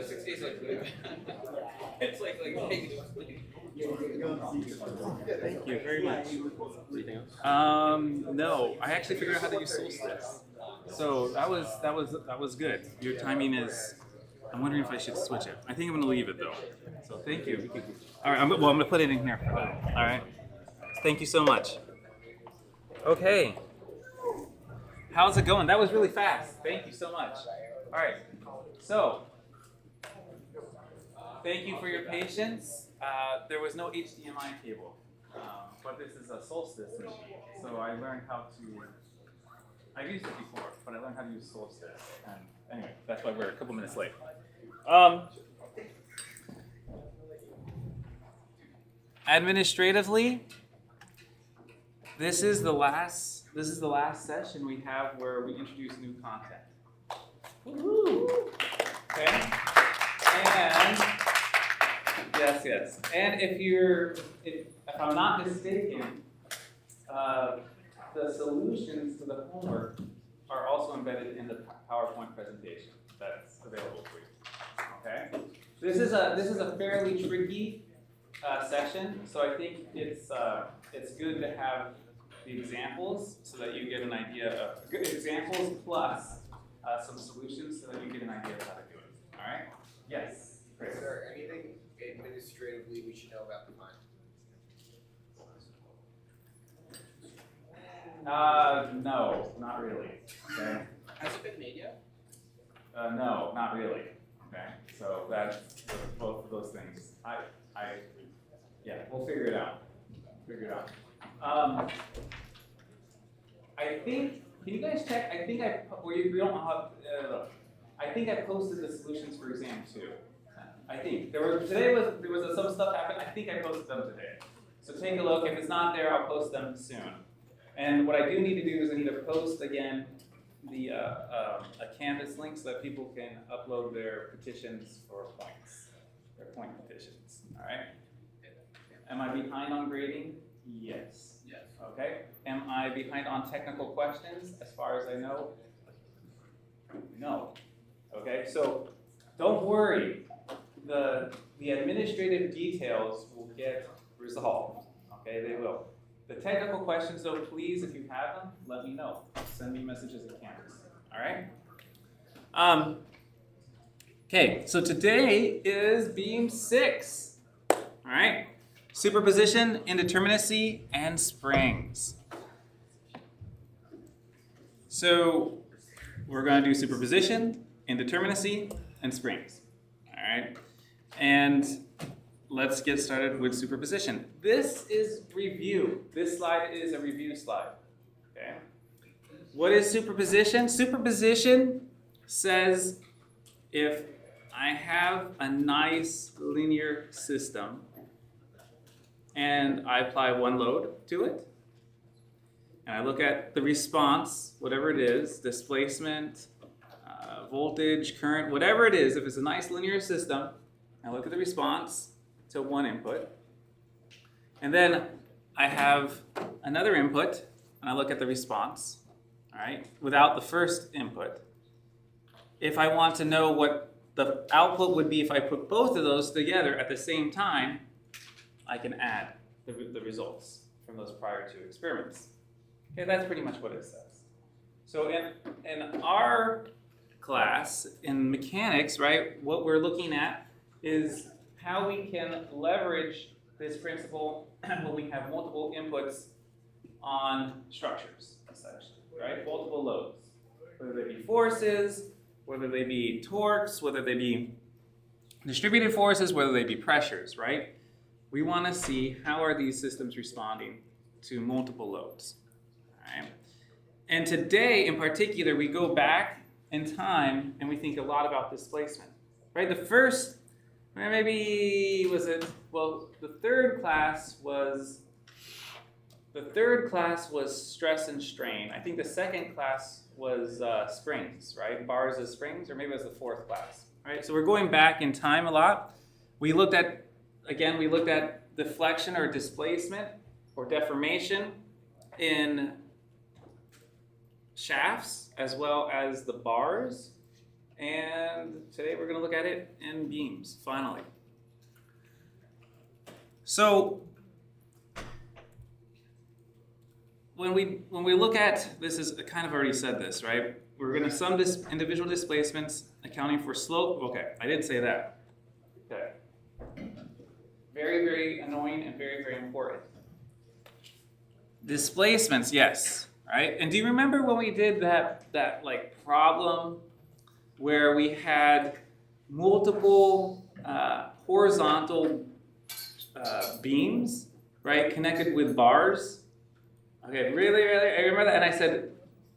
60s, like, it's like Thank you very much. Anything else? No, I actually figured out how to use Solstice. So that was good. Your timing is. I'm wondering if I should switch it. I think I'm gonna leave it though. So thank you. All right. I'm gonna put it in here. All right. Thank you so much. Okay. How's it going? That was really fast. Thank you so much. All right. So, thank you for your patience. There was no HDMI cable, but this is a Solstice machine. So I learned how to. I've used it before, but I learned how to use Solstice. And anyway, that's why we're a couple minutes late. Administratively, this is the last session we have where we introduce new content. Woo-hoo. Okay. And yes. And if I'm not mistaken, the solutions to the homework are also embedded in the PowerPoint presentation that's available for you. Okay. This is a fairly tricky session, so I think it's good to have the examples so that you get an idea of good examples plus some solutions so that you get an idea of how to do it. All right? Yes. Is there anything administratively we should know about the fine? No, not really. Okay. Has it been made yet? No, not really. Okay. So that's both of those things. Yeah, we'll figure it out. I think. Can you guys check? I think we don't have. I think I posted the solutions for exam 2. I think there was some stuff happened. I think I posted them today. So take a look. If it's not there, I'll post them soon. And what I do need to do is I need to post again the a Canvas link so that people can upload their petitions for points, their point petitions. All right. Am I behind on grading? Yes. Yes. Okay. Am I behind on technical questions as far as I know? No. Okay. So don't worry. The administrative details will get resolved. Okay, they will. The technical questions, though, please, if you have them, let me know. Send me messages at campus. All right. Okay. So today is beam 6. All right. Superposition, indeterminacy, and springs. So we're going to do superposition, indeterminacy, and springs. All right. And let's get started with superposition. This is review. This slide is a review slide. Okay. What is superposition? Superposition says if I have a nice linear system and I apply one load to it, and I look at the response, whatever it is, displacement, voltage, current, whatever it is, if it's a nice linear system, I look at the response to one input, and then I have another input, and I look at the response, all right, without the first input. If I want to know what the output would be if I put both of those together at the same time, I can add the results from those prior 2 experiments. Okay, that's pretty much what it says. So in our class, in mechanics, right, what we're looking at is how we can leverage this principle when we have multiple inputs on structures, essentially, right? Multiple loads, whether they be forces, whether they be torques, whether they be distributed forces, whether they be pressures, right? We want to see how are these systems responding to multiple loads, all right? And today, in particular, we go back in time and we think a lot about displacement, right? The first, maybe was it? Well, the third class was stress and strain. I think the second class was springs, right? Bars as springs, or maybe it was the fourth class, right? So we're going back in time a lot. We looked at deflection or displacement or deformation in shafts as well as the bars. And today we're going to look at it in beams, finally. So when we look at this, is I kind of already said this, right? We're going to sum individual displacements accounting for slope. Okay, I did say that. Okay. Very, very annoying and very, very important. Displacements, yes, right? And do you remember when we did that like problem where we had multiple horizontal beams, right, connected with bars? Okay, really, I remember that, and I said,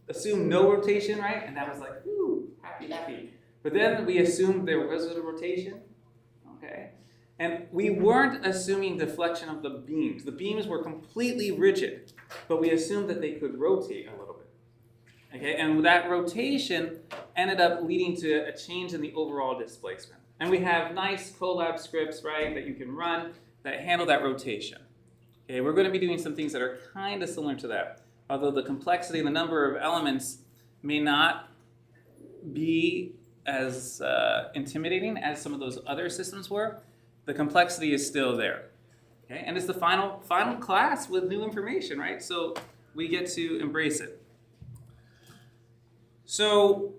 assume no rotation, right? And that was like, whoo, happy. But then we assumed there was a rotation, okay? And we weren't assuming deflection of the beams. The beams were completely rigid, but we assumed that they could rotate a little bit, okay? And that rotation ended up leading to a change in the overall displacement. And we have nice Colab scripts, right, that you can run that handle that rotation. Okay, we're going to be doing some things that are kind of similar to that. Although the complexity and the number of elements may not be as intimidating as some of those other systems were, the complexity is still there. Okay, and it's the final class with new information, right? So we get to embrace it. So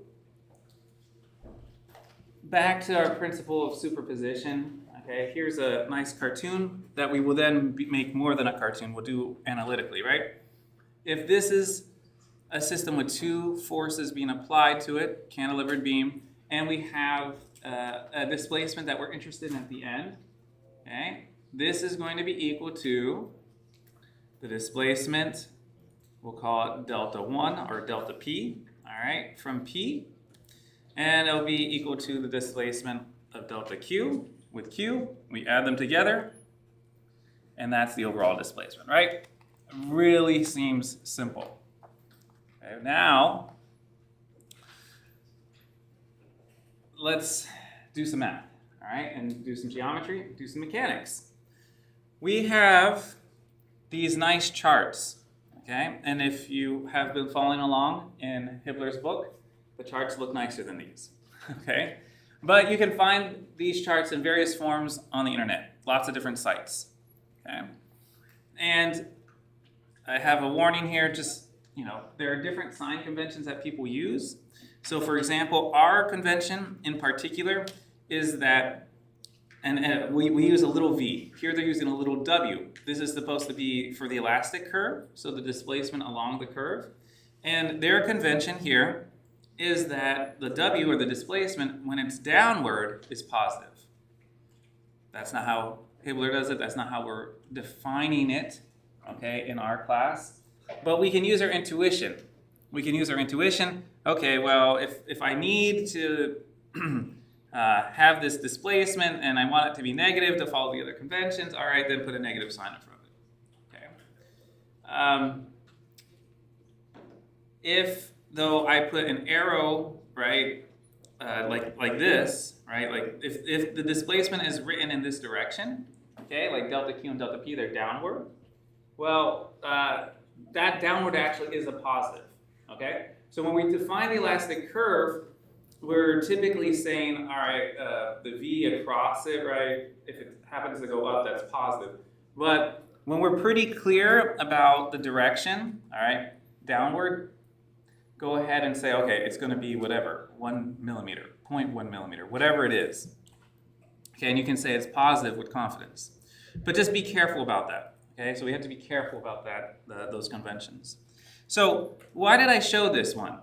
back to our principle of superposition. Okay, here's a nice cartoon that we will then make more than a cartoon. We'll do analytically, right? If this is a system with two forces being applied to it, cantilevered beam, and we have a displacement that we're interested in at the end, okay, this is going to be equal to the displacement, we'll call it delta 1 or delta P, all right, from P, and it'll be equal to the displacement of delta Q. With Q, we add them together, and that's the overall displacement, right? Really seems simple. Okay, now, let's do some math, all right, and do some geometry, do some mechanics. We have these nice charts, okay, and if you have been following along in Hibbler's book, the charts look nicer than these, okay? But you can find these charts in various forms on the internet, lots of different sites, okay? And I have a warning here, just, there are different sign conventions that people use. So for example, our convention in particular is that, and we use a little v. Here they're using a little w. This is supposed to be for the elastic curve, so the displacement along the curve. And their convention here is that the w, or the displacement, when it's downward, is positive. That's not how Hibbler does it. That's not how we're defining it, okay, in our class. But we can use our intuition. We can use our intuition. Okay, well, if I need to have this displacement and I want it to be negative to follow the other conventions, all right, then put a negative sign in front of it. Okay. If though I put an arrow, right, like this, right, like if the displacement is written in this direction, okay, like delta Q and delta P, they're downward, well, that downward actually is a positive, okay? So when we define the elastic curve, we're typically saying, all right, the V across it, right, if it happens to go up, that's positive. But when we're pretty clear about the direction, all right, downward, go ahead and say, okay, it's going to be whatever, 1 millimeter, 0.1 millimeter, whatever it is. Okay, and you can say it's positive with confidence. But just be careful about that. Okay, so we have to be careful about that, those conventions. So why did I show this one?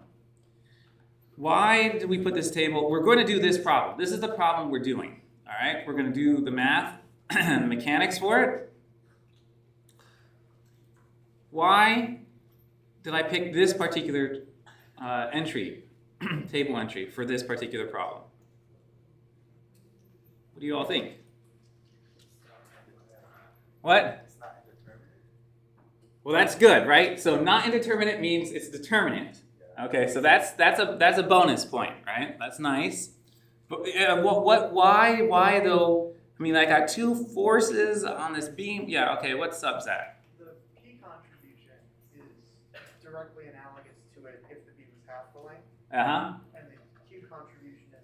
Why did we put this table? We're going to do this problem. This is the problem we're doing. All right, we're going to do the math and the mechanics for it. Why did I pick this particular entry, table entry, for this particular problem? What do you all think? What? Well, that's good, right? So not indeterminate means it's determinate. Okay, so that's a bonus point, right? That's nice. But why though? I mean, I got two forces on this beam. Yeah, okay, what's up, Zach? The P contribution is directly analogous to it if the beam was half the length. Uh-huh. And the Q contribution is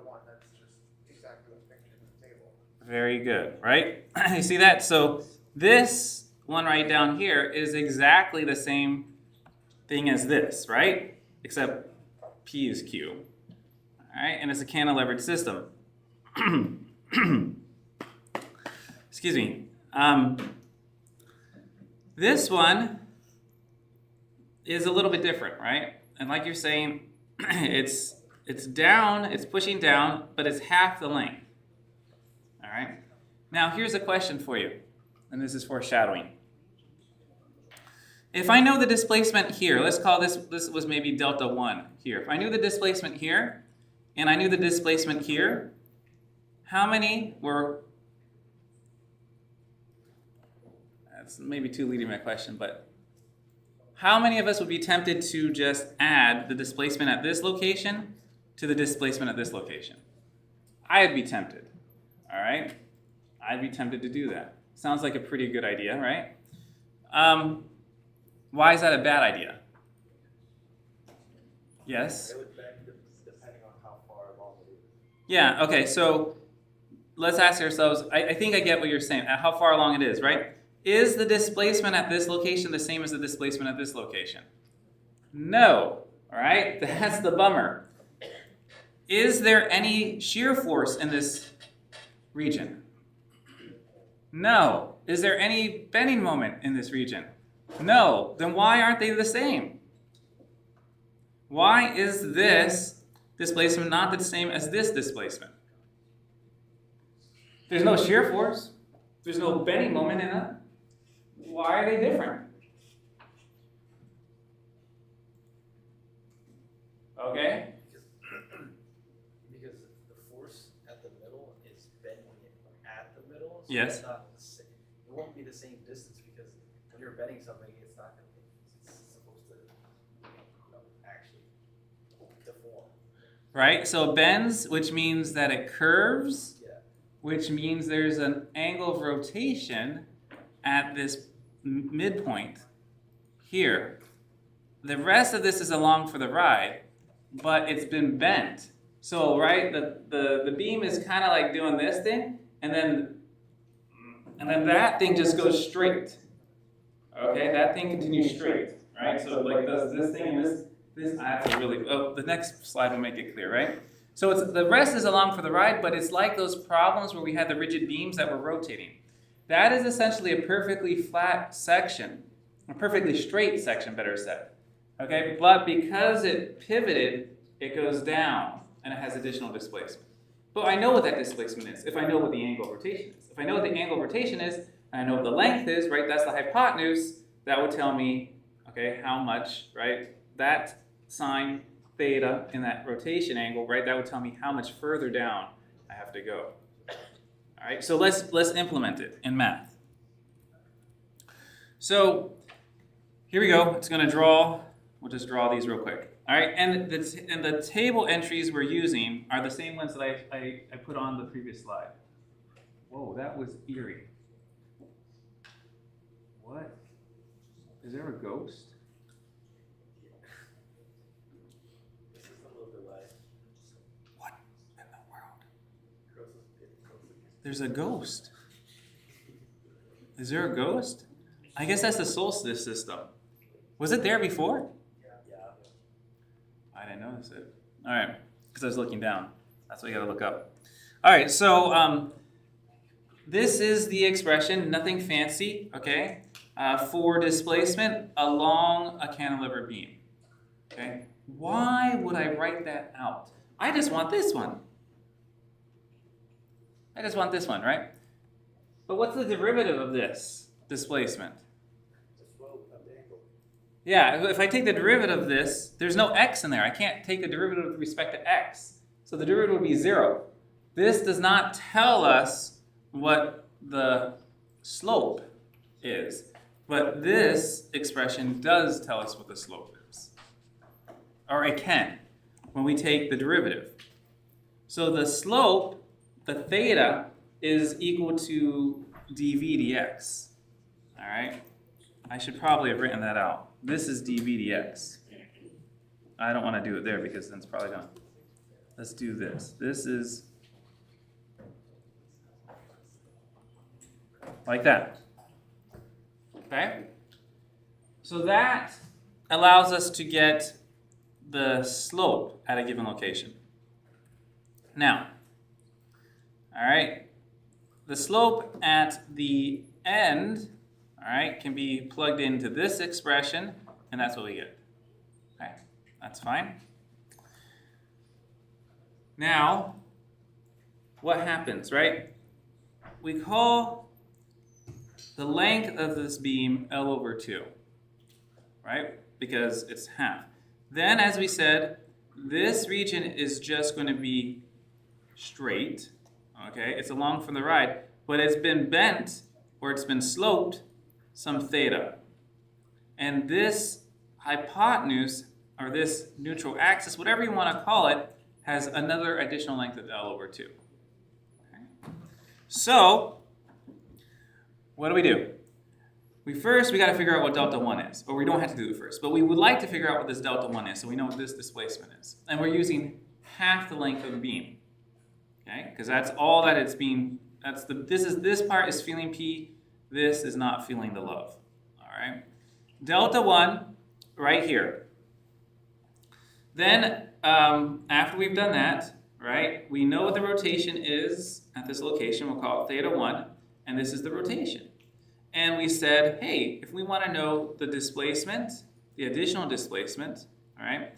1-to-1, that's just exactly what's pictured in the table. Very good, right? You see that? So this one right down here is exactly the same thing as this, right? Except P is Q. All right, and it's a cantilevered system. Excuse me. This one is a little bit different, right? And like you're saying, it's down, it's pushing down, but it's half the length. All right. Now here's a question for you, and this is foreshadowing. If I know the displacement here, let's call this was maybe delta 1 here. If I knew the displacement here, and I knew the displacement here, how many were, that's maybe too leading my question, but how many of us would be tempted to just add the displacement at this location to the displacement at this location? I'd be tempted, all right? I'd be tempted to do that. Sounds like a pretty good idea, right? Why is that a bad idea? Yes? It would bend depending on how far along it is. Yeah, okay, so let's ask ourselves, I think I get what you're saying, how far along it is, right? Is the displacement at this location the same as the displacement at this location? No, all right? That's the bummer. Is there any shear force in this region? No. Is there any bending moment in this region? No. Then why aren't they the same? Why is this displacement not the same as this displacement? There's no shear force. There's no bending moment in it. Why are they different? Okay? Because the force at the middle is bending it at the middle. So Yes. It's not the same. It won't be the same distance because when you're bending something, it's not going to. It's supposed to actually deform. Right? So it bends, which means that it curves, Yeah. which means there's an angle of rotation at this midpoint here. The rest of this is along for the ride, but it's been bent. So, right, the beam is kind of like doing this thing, and then that thing just goes straight. Okay, that thing continues straight, right? So it like does this thing and this. I have to really. Oh, the next slide will make it clear, right? So it's the rest is along for the ride, but it's like those problems where we had the rigid beams that were rotating. That is essentially a perfectly flat section, a perfectly straight section, better said. Okay, but because it pivoted, it goes down and it has additional displacement. But I know what that displacement is if I know what the angle of rotation is. If I know what the angle of rotation is, and I know what the length is, right, that's the hypotenuse, that would tell me, okay, how much, right, that sine theta in that rotation angle, right, that would tell me how much further down I have to go. All right, so let's implement it in math. So here we go. It's going to draw. We'll just draw these real quick. All right, and the table entries we're using are the same ones that I put on the previous slide. Whoa, that was eerie. What? Is there a ghost? This is a little delay. What in the world? There's a ghost. Is there a ghost? I guess that's the solstice system. Was it there before? Yeah. I didn't notice it. All right, because I was looking down. That's what you got to look up. All right, so this is the expression, nothing fancy, okay, for displacement along a cantilever beam. Okay, why would I write that out? I just want this one. I just want this one, right? But what's the derivative of this displacement? The slope of the angle. Yeah, if I take the derivative of this, there's no x in there. I can't take the derivative with respect to x. So the derivative would be 0. This does not tell us what the slope is. But this expression does tell us what the slope is. Or it can, when we take the derivative. So the slope, the theta, is equal to dv dx. All right? I should probably have written that out. This is dv dx. I don't want to do it there because then it's probably going to let's do this. This is like that. Okay? So that allows us to get the slope at a given location. Now, all right, the slope at the end, all right, can be plugged into this expression, and that's what we get. Okay, that's fine. Now, what happens, right? We call the length of this beam L over 2, right? Because it's half. Then, as we said, this region is just going to be straight, okay? It's along from the right, but it's been bent, or it's been sloped, some theta. And this hypotenuse, or this neutral axis, whatever you want to call it, has another additional length of L over 2. Okay? So, what do? We got to figure out what delta 1 is. Or we don't have to do it first, but we would like to figure out what this delta 1 is, so we know what this displacement is. And we're using half the length of the beam. Okay? Because that's all that it's being, this part is feeling P, this is not feeling the love. Alright? Delta 1, right here. Then, after we've done that, right, we know what the rotation is at this location. We'll call it theta 1, and this is the rotation. And we said, hey, if we want to know the displacement, the additional displacement, all right,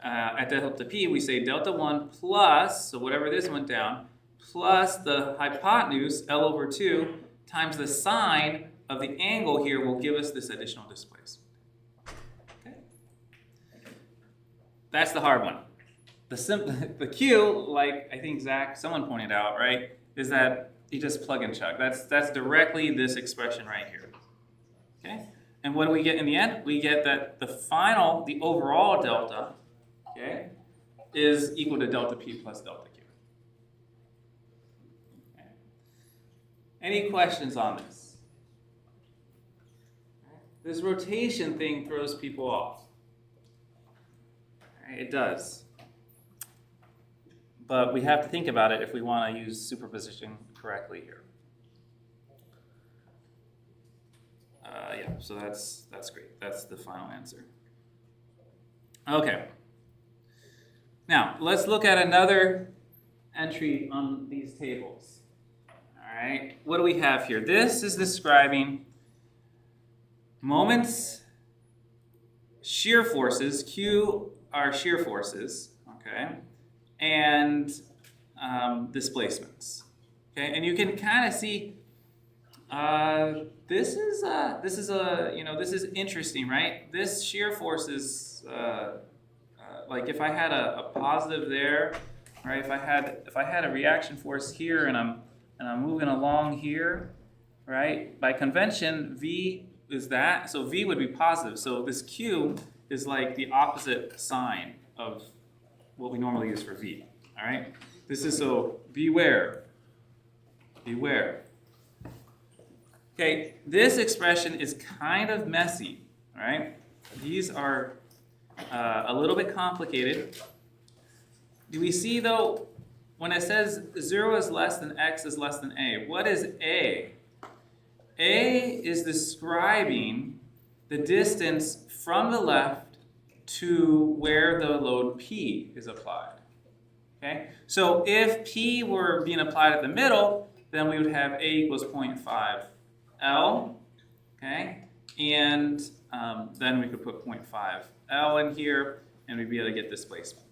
at delta P, we say delta 1 plus, so whatever this went down, plus the hypotenuse, L over 2, times the sine of the angle here will give us this additional displacement. Okay? That's the hard one. The Q, like I think someone pointed out, right, is that you just plug and chug. That's directly this expression right here. Okay? And what do we get in the end? We get that the overall delta, okay, is equal to delta P plus delta Q. Okay. Any questions on this? This rotation thing throws people off. It does. But we have to think about it if we want to use superposition correctly here. Yeah, so that's great. That's the final answer. Okay. Now, let's look at another entry on these tables. All right, what do we have here? This is describing moments, shear forces. Q are shear forces, okay, and displacements. Okay, and you can kind of see this is interesting, right? This shear force is like if I had a positive there, right? If I had a reaction force here and I'm moving along here, right? By convention, V is that, so V would be positive. So this Q is like the opposite sign of what we normally use for V. All right. This is so beware. Beware. Okay, this expression is kind of messy, all right? These are a little bit complicated. Do we see, though, when it says 0 is less than x is less than a, what is a? A is describing the distance from the left to where the load P is applied. Okay, so if P were being applied at the middle, then we would have A equals 0.5 L, okay, and then we could put 0.5 L in here, and we'd be able to get displacement.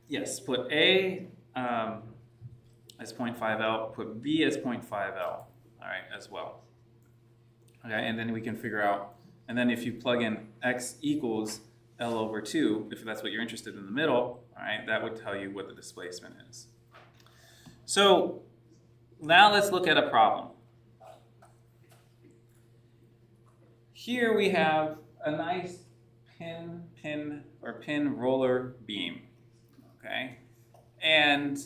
Yes, put A as 0.5 L, put B as 0.5 L, all right, as well. Okay, and then we can figure out, and then if you plug in x equals L over 2, if that's what you're interested in the middle, all right, that would tell you what the displacement is. So now let's look at a problem. Here we have a nice pin roller beam, okay? And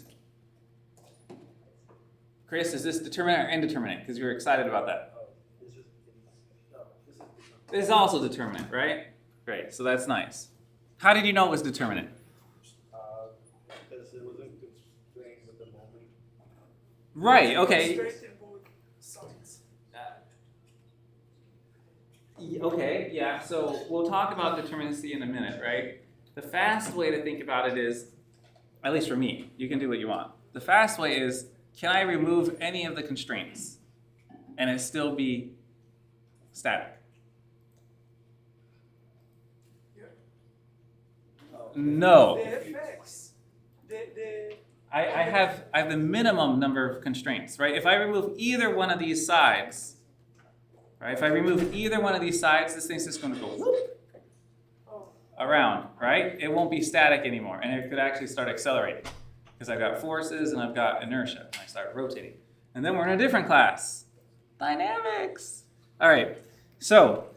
Chris, is this determinant or indeterminate? Because you're excited about that. This is also determinant, right? Great, so that's nice. How did you know it was determinate? Because it wasn't constrained with the moment. Right, okay. Constraint in both sides. Okay, yeah, so we'll talk about determinacy in a minute, right? The fast way to think about it is, at least for me, you can do what you want. The fast way is, can I remove any of the constraints and it still be static? No. The effects, I have the minimum number of constraints, right? If I remove either one of these sides, right? If I remove either one of these sides, this thing's just going to go whoop around, right? It won't be static anymore, and it could actually start accelerating because I've got forces and I've got inertia. And I start rotating, and then we're in a different class, dynamics. All right, so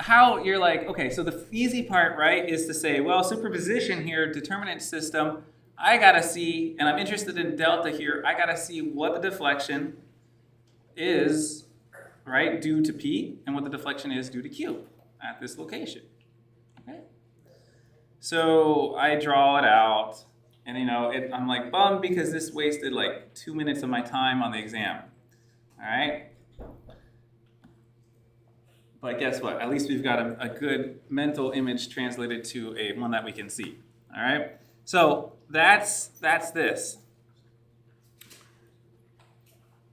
how you're like, okay, so the easy part, right, is to say, well, superposition here, determinant system, I gotta see, and I'm interested in delta here, I gotta see what the deflection is, right, due to P, and what the deflection is due to Q at this location. Okay? So I draw it out, and I'm like bummed because this wasted like 2 minutes of my time on the exam. All right? But guess what? At least we've got a good mental image translated to one that we can see. All right? So that's this.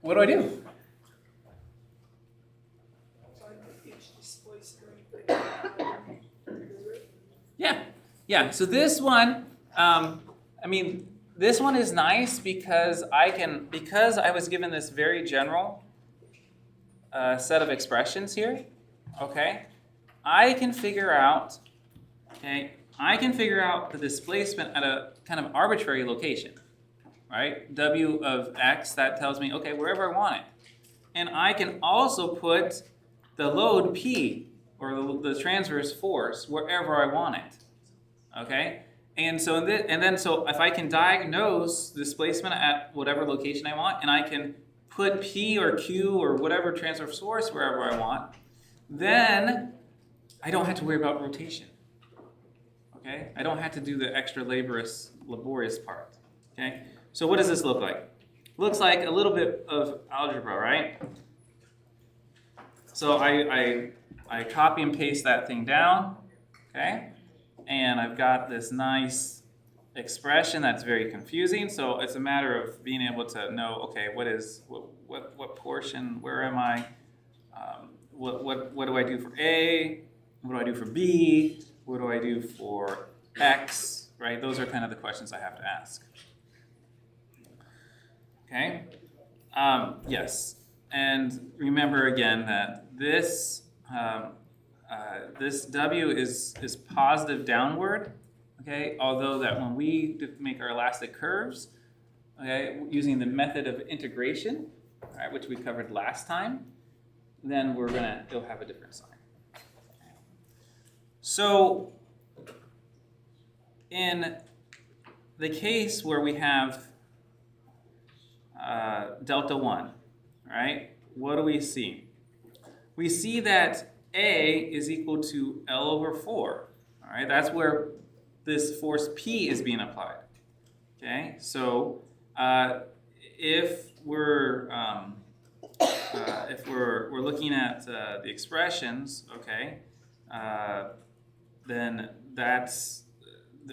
What do I do? find each displacement. Yeah. So this one, this one is nice because I was given this very general set of expressions here. Okay, I can figure out the displacement at a kind of arbitrary location, right? W of x, that tells me, okay, wherever I want it. And I can also put the load P, or the transverse force, wherever I want it, okay? And so if I can diagnose displacement at whatever location I want, and I can put P or Q or whatever transverse force wherever I want, then I don't have to worry about rotation. Okay? I don't have to do the extra laborious part. Okay? So what does this look like? Looks like a little bit of algebra, right? So I copy and paste that thing down, okay? And I've got this nice expression that's very confusing. So it's a matter of being able to know, okay, what portion, where am I? What do I do for A? What do I do for B? What do I do for X? Right? Those are kind of the questions I have to ask. Okay? Yes. And remember again that this W is positive downward. Okay? Although that when we make our elastic curves, okay, using the method of integration, right, which we covered last time, then it'll have a different sign. So in the case where we have delta 1, right, what do we see? We see that A is equal to L over 4. All right, that's where this force P is being applied. Okay, so if we're looking at the expressions, okay, then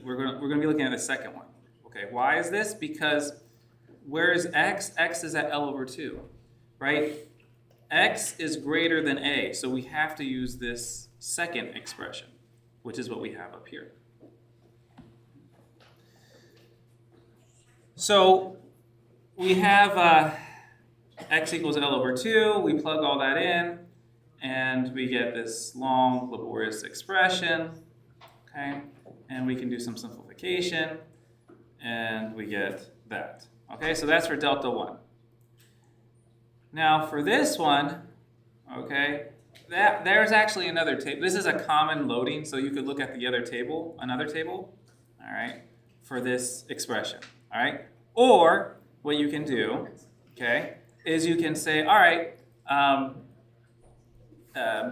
we're going to be looking at the second one. Okay, why is this? Because where is x? X is at L over 2, right? X is greater than A, so we have to use this second expression, which is what we have up here. So we have x equals L over 2, we plug all that in, and we get this long, laborious expression, okay? And we can do some simplification, and we get that. Okay, so that's for delta 1. Now for this one, okay, there's actually another table. This is a common loading, so you could look at the other table, another table, all right, for this expression, all right? Or what you can do, okay, is you can say, all right,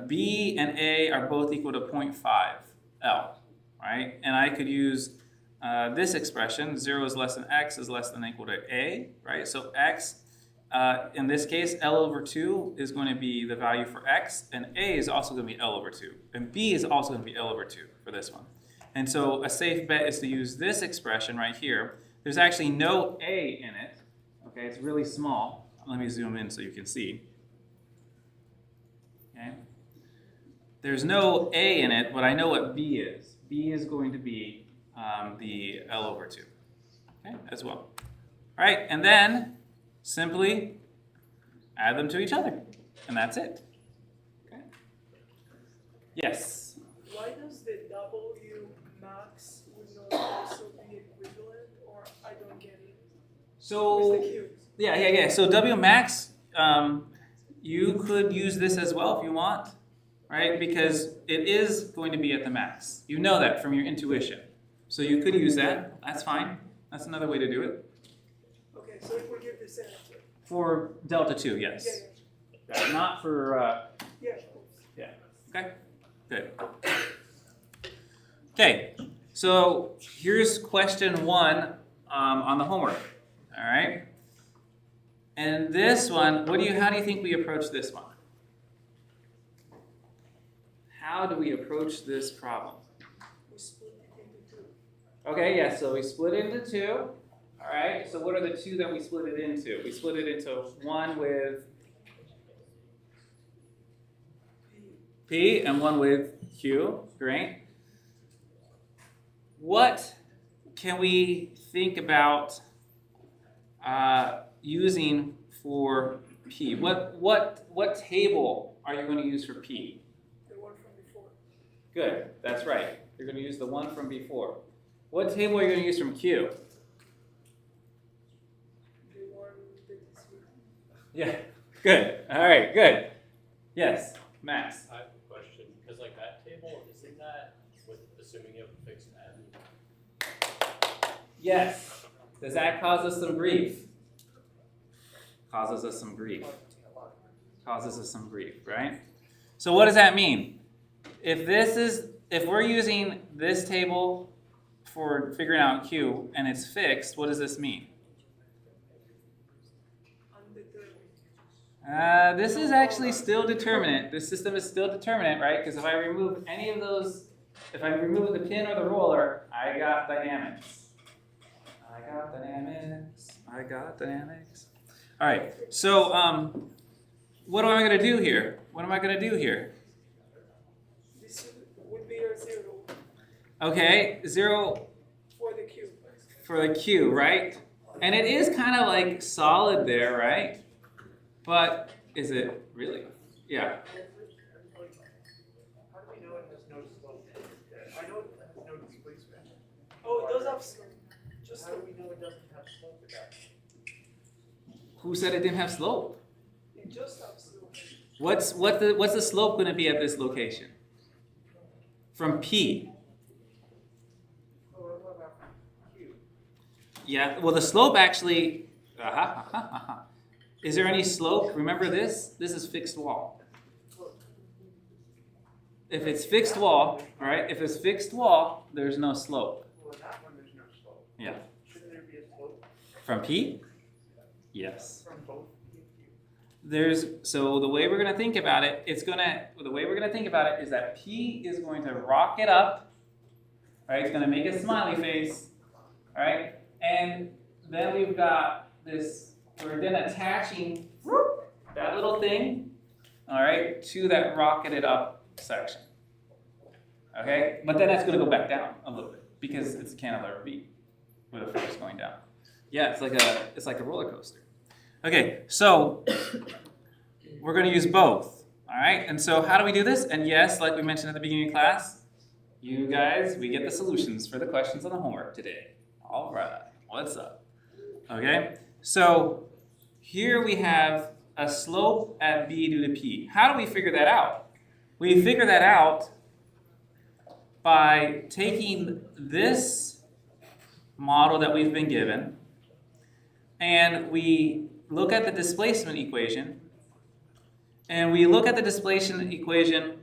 B and A are both equal to 0.5 L, right? And I could use this expression, 0 is less than X is less than or equal to A, right? So X, in this case, L over 2 is going to be the value for X, and A is also going to be L over 2. And B is also going to be L over 2 for this one. And so a safe bet is to use this expression right here. There's actually no A in it, okay? It's really small. Let me zoom in so you can see. Okay. There's no A in it, but I know what B is. B is going to be the L over 2, okay, as well. All right, and then simply add them to each other, and that's it. Okay. Yes? Why does the W max would not also be equivalent, or I don't get it? So, With the cubes. yeah. So W max, you could use this as well if you want, right? Because it is going to be at the max. You know that from your intuition. So you could use that. That's fine. That's another way to do it. Okay, so it will give the same answer. For delta 2, yes. Yeah, Not for, yeah, of course. yeah. Okay, good. Okay, so here's question 1 on the homework. All right. And this one, how do you think we approach this one? How do we approach this problem? We split it into two. Okay, yeah, so we split it into 2. All right, so what are the 2 that we split it into? We split it into one with P and one with Q. Great. What can we think about using for P? What table are you going to use for P? The one from before. Good, that's right. You're going to use the one from before. What table are you going to use from Q? The one that is with. Yeah, good. All right, good. Yes, Max. I have a question, because like that table, isn't that with assuming you have a fixed n? Yes. Does that cause us some grief? Causes us some grief. Causes us some grief, right? So what does that mean? If we're using this table for figuring out Q and it's fixed, what does this mean? Undetermined. This is actually still determinate. This system is still determinate, right? Because if I remove any of those, if I remove the pin or the roller, I got dynamics. I got dynamics. All right, so what am I going to do here? This would be your 0 Okay, 0 for the cube. for the Q, right? And it is kind of like solid there, right? But is it really? Yeah. How do we know it has no slope? I know it has no displacement. Oh, it does have slope. Just How do we know it doesn't have slope to that? Who said it didn't have slope? it just has slope. What's the slope going to be at this location? From P. Oh, what about Q? Yeah. Well, the slope actually. Is there any slope? Remember this? This is fixed wall. If it's fixed wall, all right. If it's fixed wall, there's no slope. Well, in that one, there's no slope. Yeah. Shouldn't there be a slope From P? Yes. from both P and Q? So the way we're gonna think about it, is that P is going to rock it up, right? It's gonna make a smiley face, all right? And then we've got this. We're then attaching that little thing, all right, to that rocketed up section. Okay, but then that's gonna go back down a little bit because it's a cantilever beam with a force going down. Yeah, it's like a roller coaster. Okay, so we're going to use both, all right? And so how do we do this? And yes, like we mentioned at the beginning of class, you guys, we get the solutions for the questions on the homework today. All right, what's up? Okay, so here we have a slope at B due to P. How do we figure that out? We figure that out by taking this model that we've been given and we look at the displacement equation and we look at the displacement equation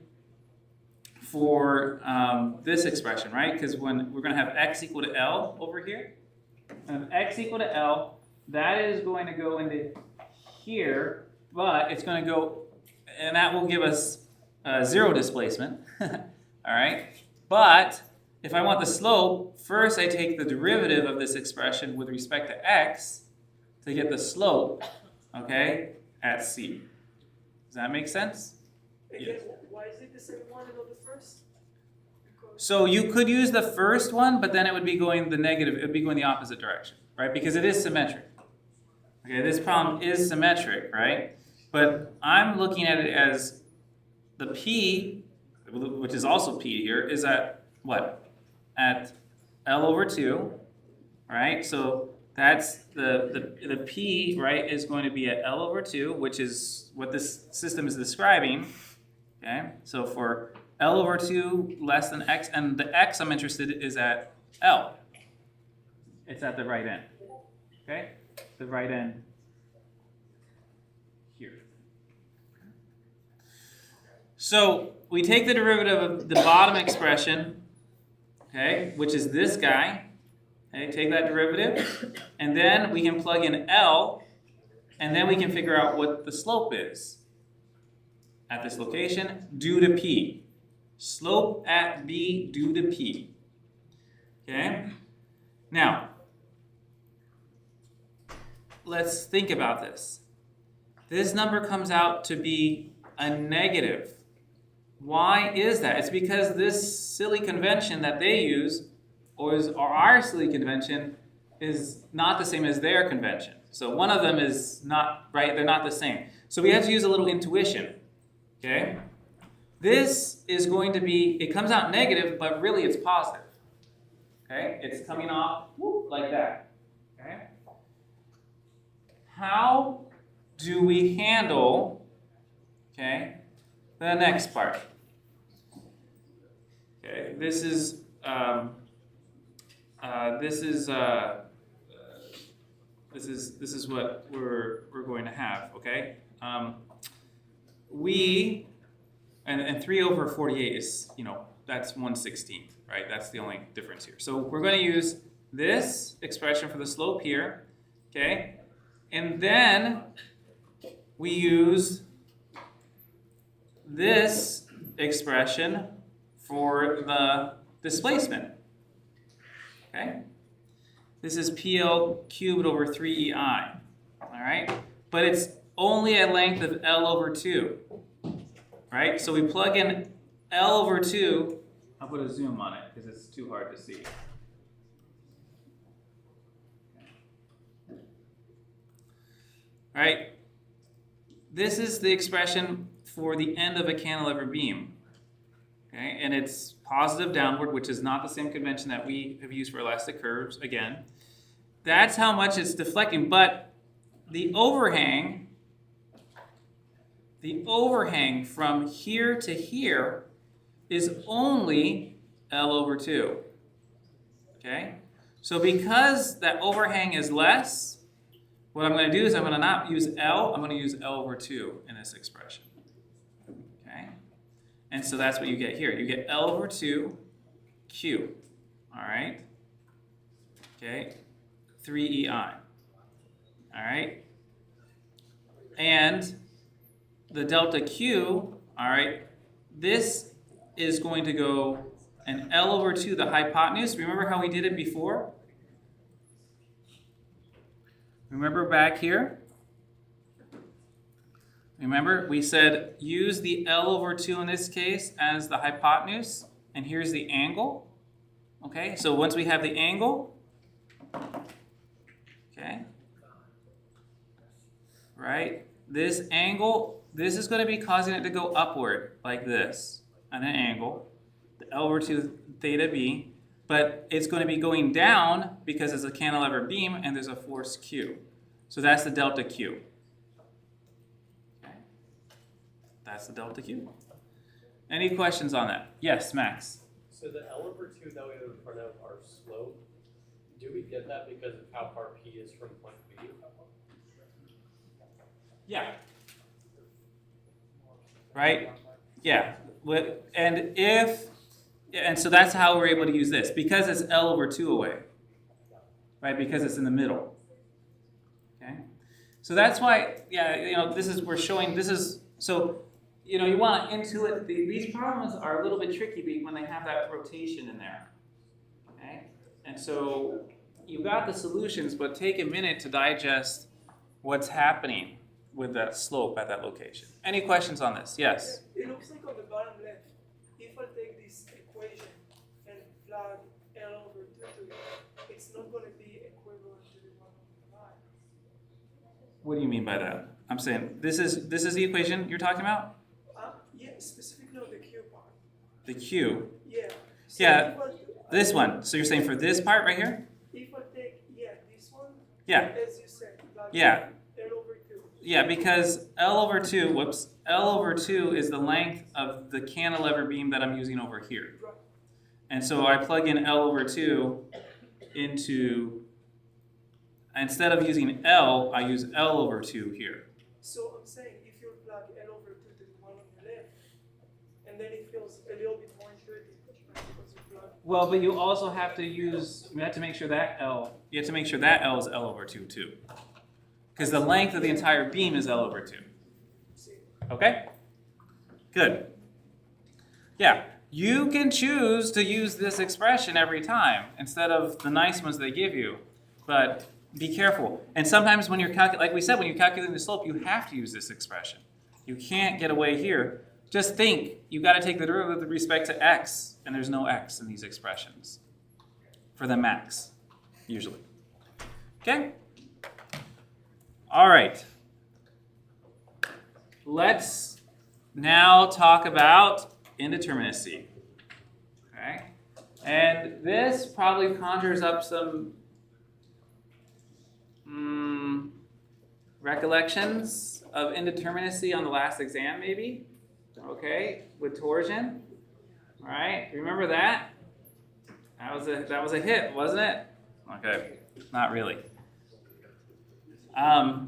for this expression, right? Because when we're going to have x equal to L over here, and x equal to L, that is going to go into here, but it's going to go, and that will give us 0 displacement, all right? But if I want the slope, first I take the derivative of this expression with respect to x to get the slope, okay, at C. Does that make sense? Again, why is it the second one and not the first? Because So you could use the first one, but then it would be going the negative, it would be going the opposite direction, right? Because it is symmetric. Okay, this problem is symmetric, right? But I'm looking at it as the P, which is also P here, is at what? At L over 2, right? So that's the P, right, is going to be at L over 2, which is what this system is describing, okay? So for L over 2 less than X, and the X I'm interested in is at L. It's at the right end, okay? The right end here. So we take the derivative of the bottom expression, okay, which is this guy. Okay, take that derivative, and then we can plug in L, and then we can figure out what the slope is at this location due to P. Slope at B due to P. Okay? Now, let's think about this. This number comes out to be a negative. Why is that? It's because this silly convention that they use, or our silly convention, is not the same as their convention. So one of them is not, right, they're not the same. So we have to use a little intuition, okay? This is going to be, it comes out negative, but really it's positive, okay? It's coming off whoop, like that, okay? How do we handle, okay, the next part? Okay, this is what we're going to have. Okay, and 3 over 48 is, you know, that's 1/16, right? That's the only difference here. So we're going to use this expression for the slope here. Okay, and then we use this expression for the displacement. Okay? This is PL cubed over 3EI. All right? But it's only a length of L over 2. Right? So we plug in L over 2. I'll put a zoom on it because it's too hard to see. All right? This is the expression for the end of a cantilever beam. Okay, and it's positive downward, which is not the same convention that we have used for elastic curves, again. That's how much it's deflecting, but the overhang from here to here is only L over 2. Okay, so because that overhang is less, what I'm going to do is I'm going to not use L, I'm going to use L over 2 in this expression. Okay? And so that's what you get here. You get L over 2 Q. All right? Okay? 3EI. All right? And the delta Q, all right, this is going to go an L over 2, the hypotenuse. Remember how we did it before? Remember back here? Remember, we said use the L over 2 in this case as the hypotenuse, and here's the angle. Okay, so once we have the angle, okay, right, this angle, this is going to be causing it to go upward like this at an angle, the L over 2 theta B, but it's going to be going down because it's a cantilever beam and there's a force Q. So that's the delta Q. Okay. That's the delta Q. Any questions on that? Yes, Max. So the L over 2 that we have in front of our slope, do we get that because of how far P is from point B? Yeah. right? Yeah, and so that's how we're able to use this, because it's L over 2 away, right? Because it's in the middle, okay? So that's why, we're showing, so, you want to intuit, these problems are a little bit tricky when they have that rotation in there, okay? And so you got the solutions, but take a minute to digest what's happening with that slope at that location. Any questions on this? Yes? It looks like on the bottom left, if I take this equation and plug L over 2 to it, it's not going to be equivalent to the one on the right. What do you mean by that? I'm saying, this is the equation you're talking about? Yeah, specifically on the Q part. The Q. Yeah. Yeah, if I- this one. So you're saying for this part right here? If I take, this one, Yeah, as you said, plug yeah. L over 2. Yeah, because L over 2 is the length of the cantilever beam that I'm using over here. Right. And so I plug in L over 2 into, instead of using L, I use L over 2 here. So I'm saying if you plug L over 2 to the one on the left, and then it feels a little bit more intuitive, right? Because you plug. Well, but you also have to you have to make sure that L is L over 2 too. Because the length of the entire beam is L over 2. Okay? Good. Yeah, you can choose to use this expression every time instead of the nice ones they give you, but be careful. And sometimes when you're like we said, when you're calculating the slope, you have to use this expression. You can't get away here. Just think, you've got to take the derivative with respect to x, and there's no x in these expressions for the max, usually. Okay? All right. Let's now talk about indeterminacy. Okay? And this probably conjures up some recollections of indeterminacy on the last exam, maybe. Okay, with torsion. All right, remember that? That was a hit, wasn't it? Okay, not really. I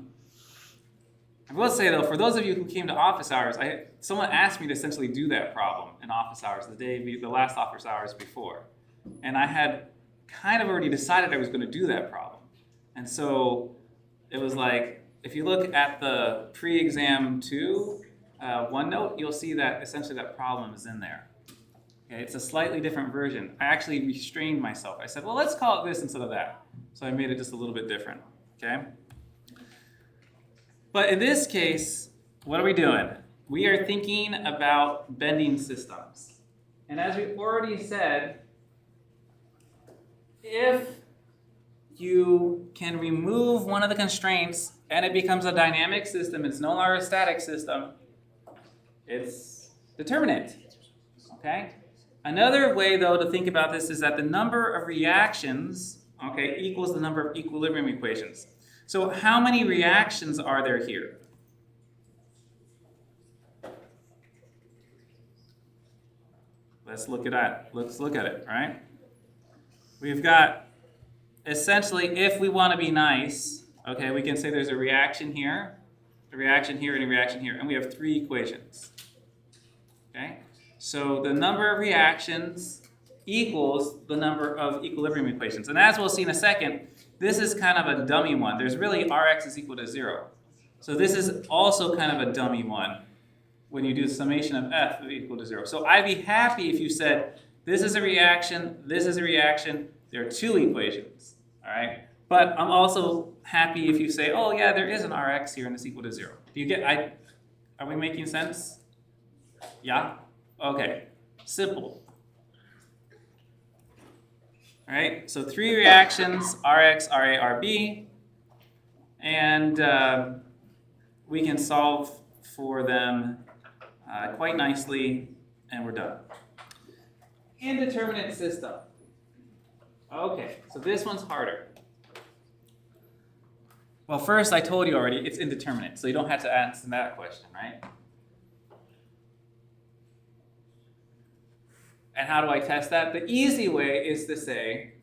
will say though, for those of you who came to office hours, someone asked me to essentially do that problem in office hours the last office hours before, and I had kind of already decided I was going to do that problem, and so it was like, if you look at the pre-exam 2 OneNote, you'll see that essentially that problem is in there. Okay, it's a slightly different version. I actually restrained myself. I said, well, let's call it this instead of that. So I made it just a little bit different. Okay. But in this case, what are we doing? We are thinking about bending systems. And as we already said, if you can remove one of the constraints and it becomes a dynamic system, it's no longer a static system, it's determinate. Okay? Another way, though, to think about this is that the number of reactions, okay, equals the number of equilibrium equations. So how many reactions are there here? Let's look at it, right? We've got, essentially, if we want to be nice, okay, we can say there's a reaction here, a reaction here, and a reaction here, and we have 3 equations. Okay? So the number of reactions equals the number of equilibrium equations. And as we'll see in a second, this is kind of a dummy one. There's really Rx is equal to 0. So this is also kind of a dummy one when you do the summation of F equal to 0. So I'd be happy if you said, this is a reaction, there are 2 equations, all right? But I'm also happy if you say, oh yeah, there is an Rx here and it's equal to 0. Do you get, are we making sense? Yeah? Okay, simple. All right, so 3 reactions, Rx, Ra, Rb, and we can solve for them quite nicely, and we're done. Indeterminate system. Okay, so this one's harder. Well, first I told you already, it's indeterminate, so you don't have to answer that question, right? And how do I test that? The easy way is to say,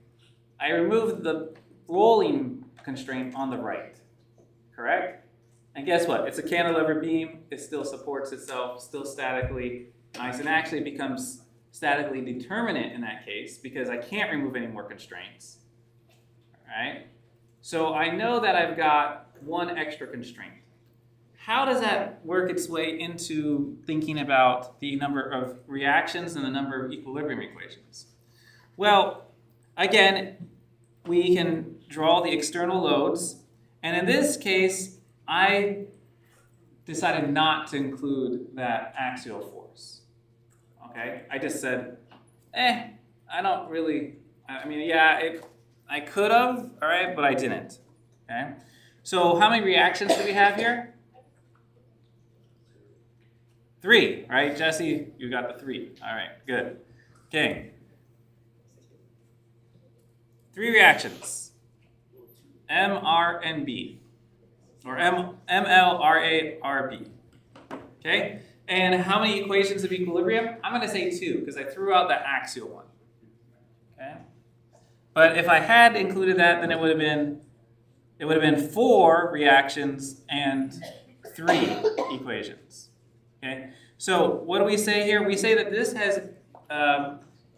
I remove the rolling constraint on the right, correct? And guess what? It's a cantilever beam. It still supports itself, still statically nice, and actually becomes statically determinate in that case because I can't remove any more constraints. All right? So I know that I've got one extra constraint. How does that work its way into thinking about the number of reactions and the number of equilibrium equations? Well, again, we can draw the external loads, and in this case, I decided not to include that axial force. Okay, I just said, I don't really, I mean, yeah, I could have, all right, but I didn't. Okay, so how many reactions do we have here? 3, right? Jesse, you got the 3. All right, good. Okay. 3 reactions. M, R, and B. Or M, L, R, A, R, B. Okay? And how many equations of equilibrium? I'm going to say 2 because I threw out the axial one. Okay? But if I had included that, then it would have been 4 reactions and 3 equations. Okay? So what do we say here? We say that this has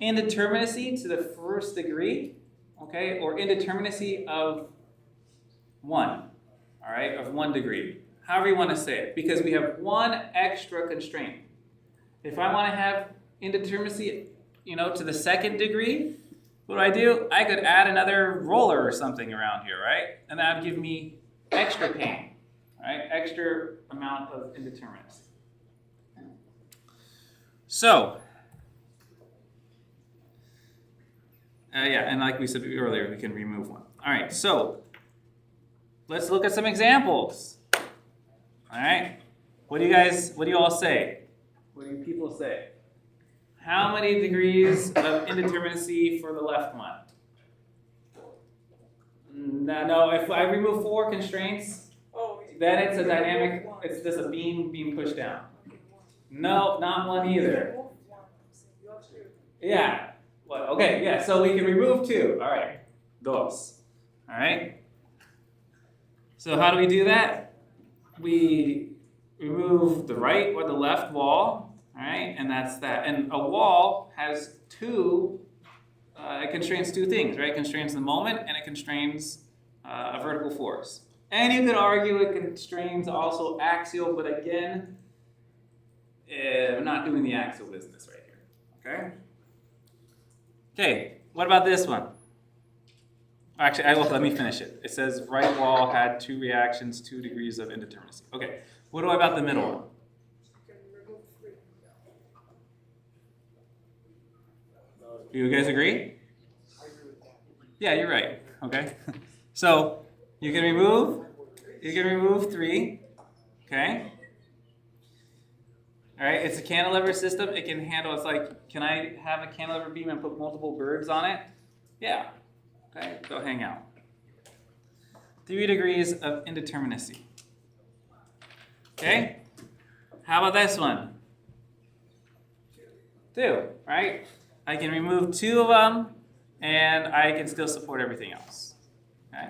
indeterminacy to the first degree, okay, or indeterminacy of 1, all right, of 1 degree. However you want to say it, because we have one extra constraint. If I want to have indeterminacy, to the 2nd degree, what do? I could add another roller or something around here, right? And that would give me extra pain, right? Extra amount of indeterminacy. So, and like we said earlier, we can remove one. All right, so let's look at some examples. All right, what do you all say? What do you people say? How many degrees of indeterminacy for the left one? No, if I remove 4 constraints, then it's a dynamic, it's just a beam pushed down. No, not 1 either. Yeah. Well, okay, yeah, so we can remove 2. All right. Dos. All right. So how do we do that? We remove the right or the left wall, all right? And that's that. And a wall has 2, it constrains 2 things, right? It constrains the moment and it constrains a vertical force. And you could argue it constrains also axial, but again, we're not doing the axial business right here, okay? Okay, what about this one? Actually, let me finish it. It says right wall had 2 reactions, 2 degrees of indeterminacy. Okay, what about the middle one? Do you guys agree? Yeah, you're right. Okay, so you can remove 3. Okay. All right, it's a cantilever system. It can handle, it's like, can I have a cantilever beam and put multiple birds on it? Yeah. Okay, go hang out. 3 degrees of indeterminacy. Okay, how about this one? 2, right? I can remove 2 of them, and I can still support everything else. Okay,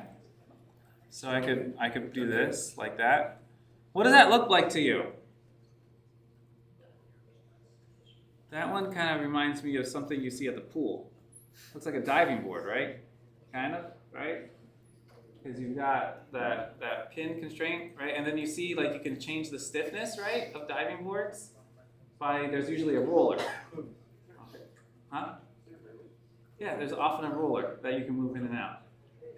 so I could do this like that. What does that look like to you? That one kind of reminds me of something you see at the pool. Looks like a diving board, right? Kind of, right? Because you've got that pin constraint, right? And then you see, like, you can change the stiffness, right, of diving boards there's usually a roller. Okay. Huh? Yeah, there's often a roller that you can move in and out.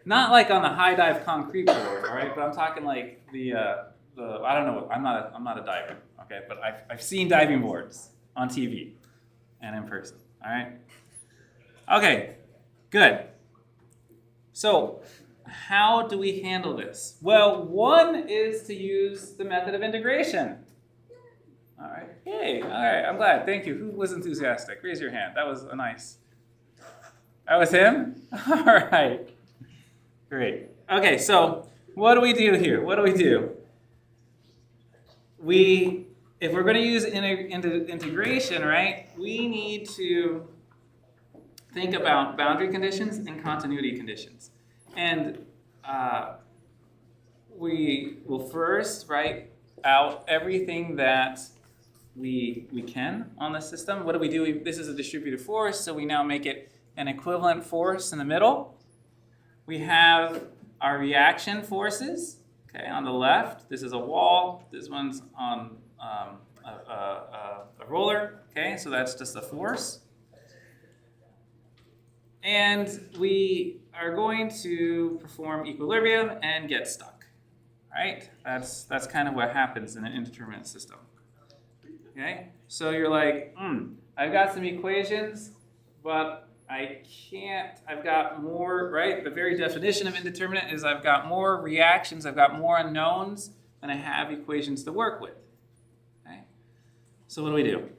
Not like on the high dive concrete board, all right? But I'm talking like the I don't know. I'm not a diver, okay? But I've seen diving boards on TV and in person. All right. Okay. Good. So, how do we handle this? Well, one is to use the method of integration. All right. Yay. All right. I'm glad. Thank you. Who was enthusiastic? Raise your hand. That was a nice. That was him? All right. Great. Okay. So, what do we do here? What do we do? If we're going to use integration, right, we need to think about boundary conditions and continuity conditions. And we will first write out everything that we can on the system. What do we do? This is a distributed force, so we now make it an equivalent force in the middle. We have our reaction forces, okay, on the left. This is a wall. This one's on a roller, okay, so that's just a force. And we are going to perform equilibrium and get stuck, right? That's kind of what happens in an indeterminate system. Okay, so you're like, I've got some equations, but I can't, I've got more, right? The very definition of indeterminate is I've got more reactions, I've got more unknowns than I have equations to work with. Okay, so what do?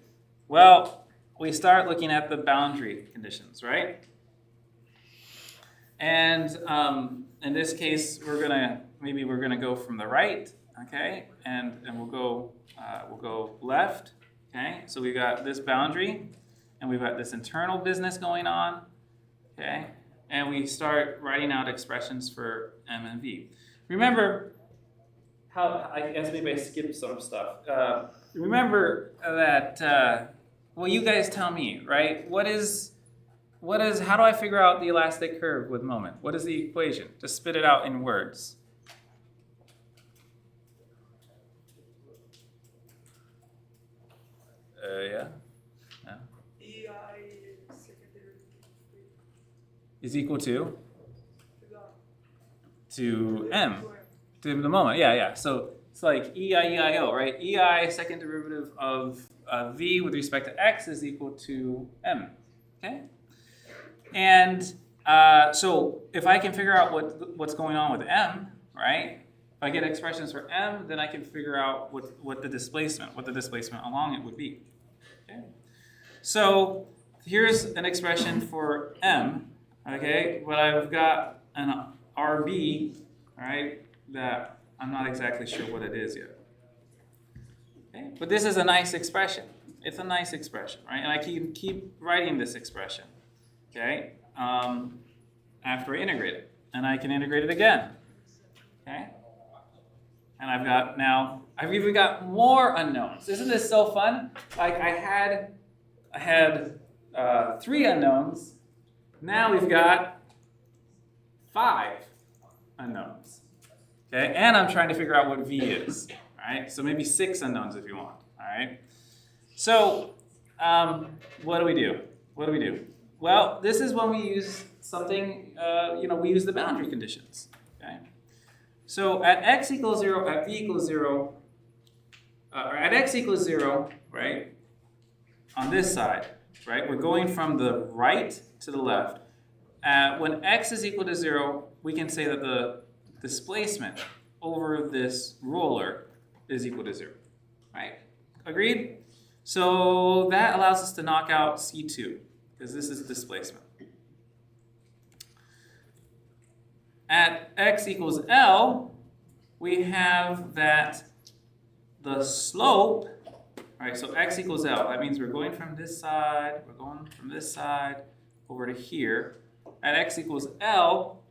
Well, we start looking at the boundary conditions, right? And in this case, we're gonna go from the right, okay, and we'll go left, okay. So we've got this boundary, and we've got this internal business going on, okay, and we start writing out expressions for M and V. Remember how I guess maybe I skipped some stuff. Remember that. Well, you guys tell me, right? How do I figure out the elastic curve with moment? What is the equation? Just spit it out in words. Yeah. EI secondary Is equal to to M, to the moment. Yeah. So it's like EIEIO, right? EI second derivative of V with respect to X is equal to M. Okay. And so if I can figure out what's going on with M, right? If I get expressions for M, then I can figure out what the displacement along it would be. Okay. So here's an expression for M, okay? But I've got an RB, right? That I'm not exactly sure what it is yet. Okay. But this is a nice expression. It's a nice expression, right? And I can keep writing this expression. Okay, after I integrate it, and I can integrate it again. Okay, and I've even got more unknowns. Isn't this so fun? Like I had 3 unknowns. Now we've got 5 unknowns. Okay, and I'm trying to figure out what V is. All right, so maybe 6 unknowns if you want. All right. So what do we do? Well, this is when we use something, we use the boundary conditions, okay? So at x equals 0, at v equals 0, or at x equals 0, right, on this side, right, we're going from the right to the left. When x is equal to 0, we can say that the displacement over this roller is equal to 0, right? Agreed? So that allows us to knock out C2. Because this is displacement. At x equals L, we have that the slope, right, so x equals L, that means we're going from this side, over to here. At x equals L,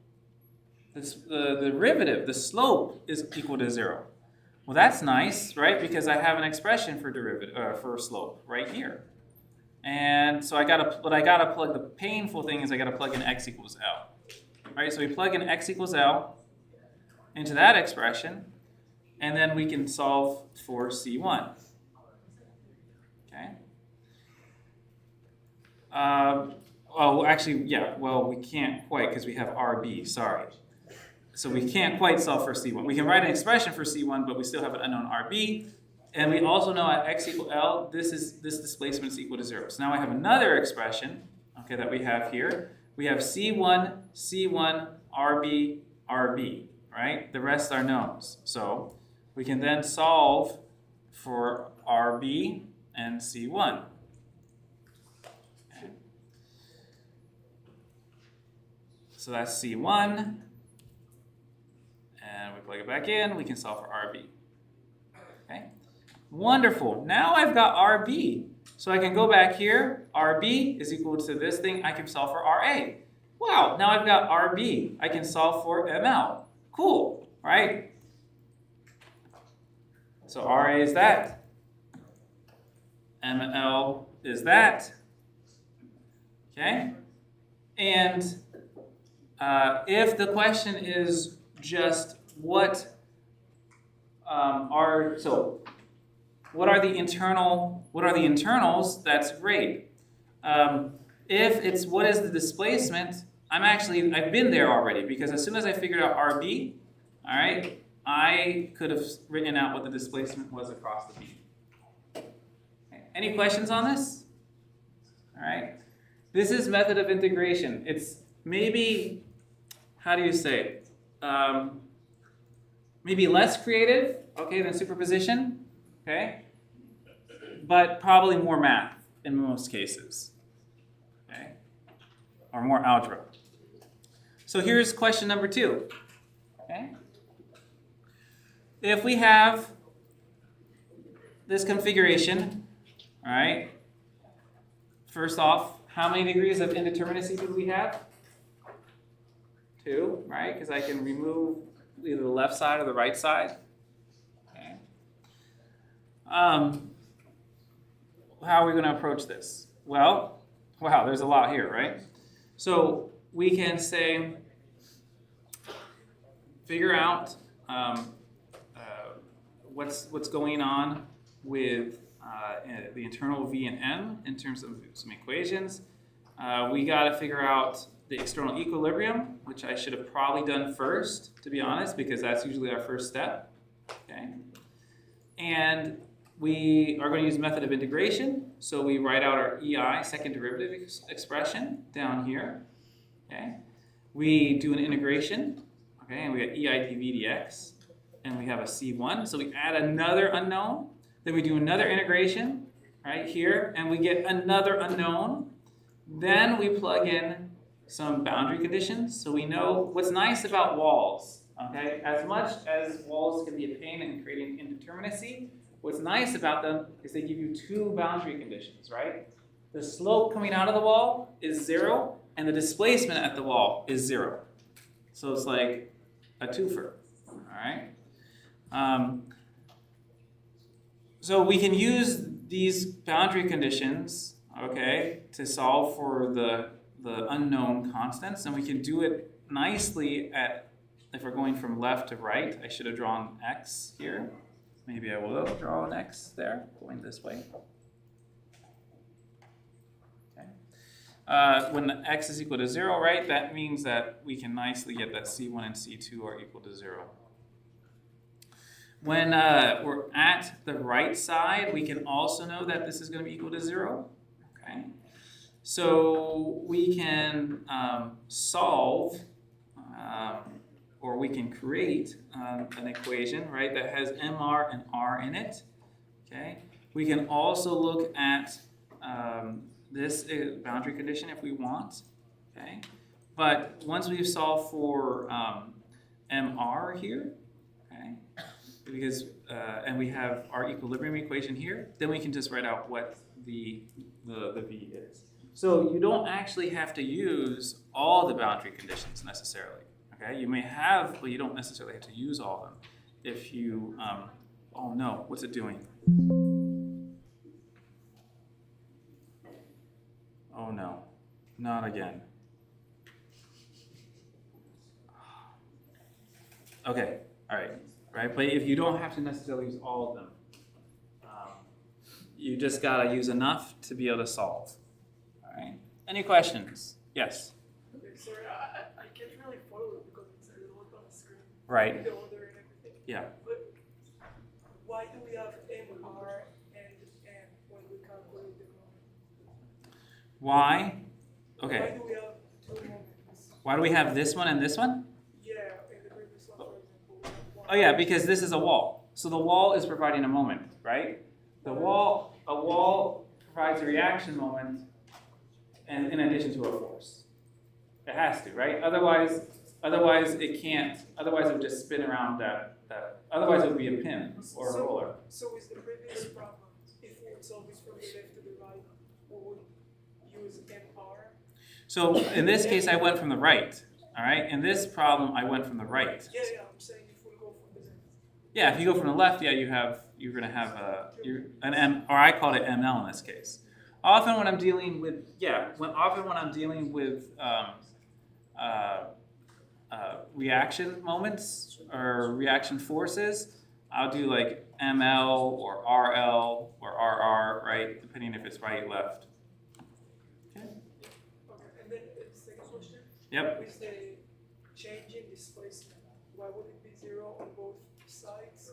the derivative, the slope is equal to 0. Well, that's nice, right, because I have an expression for for slope right here. And so I gotta plug, the painful thing is I gotta plug in x equals L. Right, so we plug in x equals L into that expression, and then we can solve for C1. Okay. We can't quite because we have RB, sorry. So we can't quite solve for C1. We can write an expression for C1, but we still have an unknown RB. And we also know at x equal L, this displacement is equal to 0. So now I have another expression, okay, that we have here. We have C1, RB, RB, right? The rest are knowns. So we can then solve for RB and C1. Okay. So that's C1. And we plug it back in, we can solve for RB. Okay. Wonderful. Now I've got RB. So I can go back here. RB is equal to this thing. I can solve for RA. Wow. Now I've got RB. I can solve for ML. Cool. Right? So RA is that. ML is that. Okay? And if the question is just what what are the internals, that's great. If it's what is the displacement, I've been there already, because as soon as I figured out RB, all right, I could have written out what the displacement was across the beam. Okay. Any questions on this? All right. This is method of integration. It's maybe, how do you say it? Maybe less creative, okay, than superposition, okay? But probably more math in most cases, okay? Or more algebra. So here's question number 2, okay? If we have this configuration, all right, first off, how many degrees of indeterminacy do we have? 2, right? Because I can remove either the left side or the right side. Okay. How are we going to approach this? Well, wow, there's a lot here, right? So we can say, figure out what's going on with the internal V and M in terms of some equations. We got to figure out the external equilibrium, which I should have probably done first, to be honest, because that's usually our first step. Okay. And we are going to use method of integration. So we write out our EI, second derivative expression, down here. Okay. We do an integration. Okay, and we get EI dv dx, and we have a C1. So we add another unknown. Then we do another integration right here, and we get another unknown. Then we plug in some boundary conditions. So we know what's nice about walls. Okay, as much as walls can be a pain in creating indeterminacy, what's nice about them is they give you 2 boundary conditions, right? The slope coming out of the wall is 0, and the displacement at the wall is 0. So it's like a twofer, all right? So we can use these boundary conditions, okay, to solve for the unknown constants, and we can do it nicely if we're going from left to right. I should have drawn x here. Maybe I will draw an x there, going this way. Okay. When the x is equal to 0, right, that means that we can nicely get that C1 and C2 are equal to 0. When we're at the right side, we can also know that this is going to be equal to 0. Okay. So we can solve, or we can create an equation, right, that has MR and R in it. Okay. We can also look at this boundary condition if we want. Okay. But once we've solved for MR here, okay, because and we have our equilibrium equation here, then we can just write out what the V is. So you don't actually have to use all the boundary conditions necessarily. Okay, you may have, but you don't necessarily have to use all of them. If you, oh no, what's it doing? Oh no, not again. Okay, all right, but if you don't have to necessarily use all of them, you just gotta use enough to be able to solve. All right. Any questions? Yes. Okay, sorry, I can't really follow it because it's a lot on the screen. Right. The order and everything. Yeah. But why do we have MR and M when we calculate the moment? Why? Okay. Why do we have 2 moments? Why do we have this one and this one? Yeah, in the previous one, for example, we have 1. Oh yeah, because this is a wall. So the wall is providing a moment, right? A wall provides a reaction moment, and in addition to a force. It has to, right? Otherwise it can't. Otherwise it would just spin around that. Otherwise it would be a pin or a roller. So with the previous problem, if we would solve this from the left to the right, we would use MR. So in this case I went from the right. All right. In this problem I went from the right. Yeah, I'm saying if we go from the left. Yeah, if you go from the left, yeah, you're gonna have an M, or I call it ML in this case. Often when I'm dealing with reaction moments or reaction forces, I'll do like ML or RL or RR, right? Depending if it's right, left. Okay. Okay, and then the second question. Yep. With the change in displacement, why would it be 0 on both sides?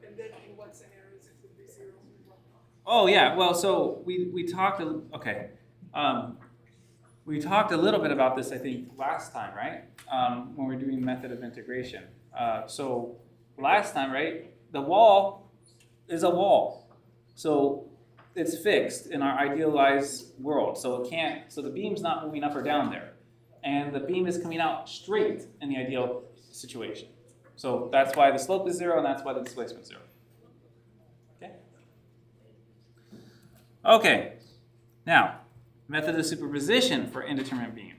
And then in what scenarios it would be 0 and what not? Oh yeah, well, so we talked, we talked a little bit about this, I think, last time, right? When we were doing method of integration. So last time, right, the wall is a wall. So it's fixed in our idealized world. So the beam's not moving up or down there. And the beam is coming out straight in the ideal situation. So that's why the slope is 0 and that's why the displacement is 0. Okay? Okay, now, method of superposition for indeterminate beam.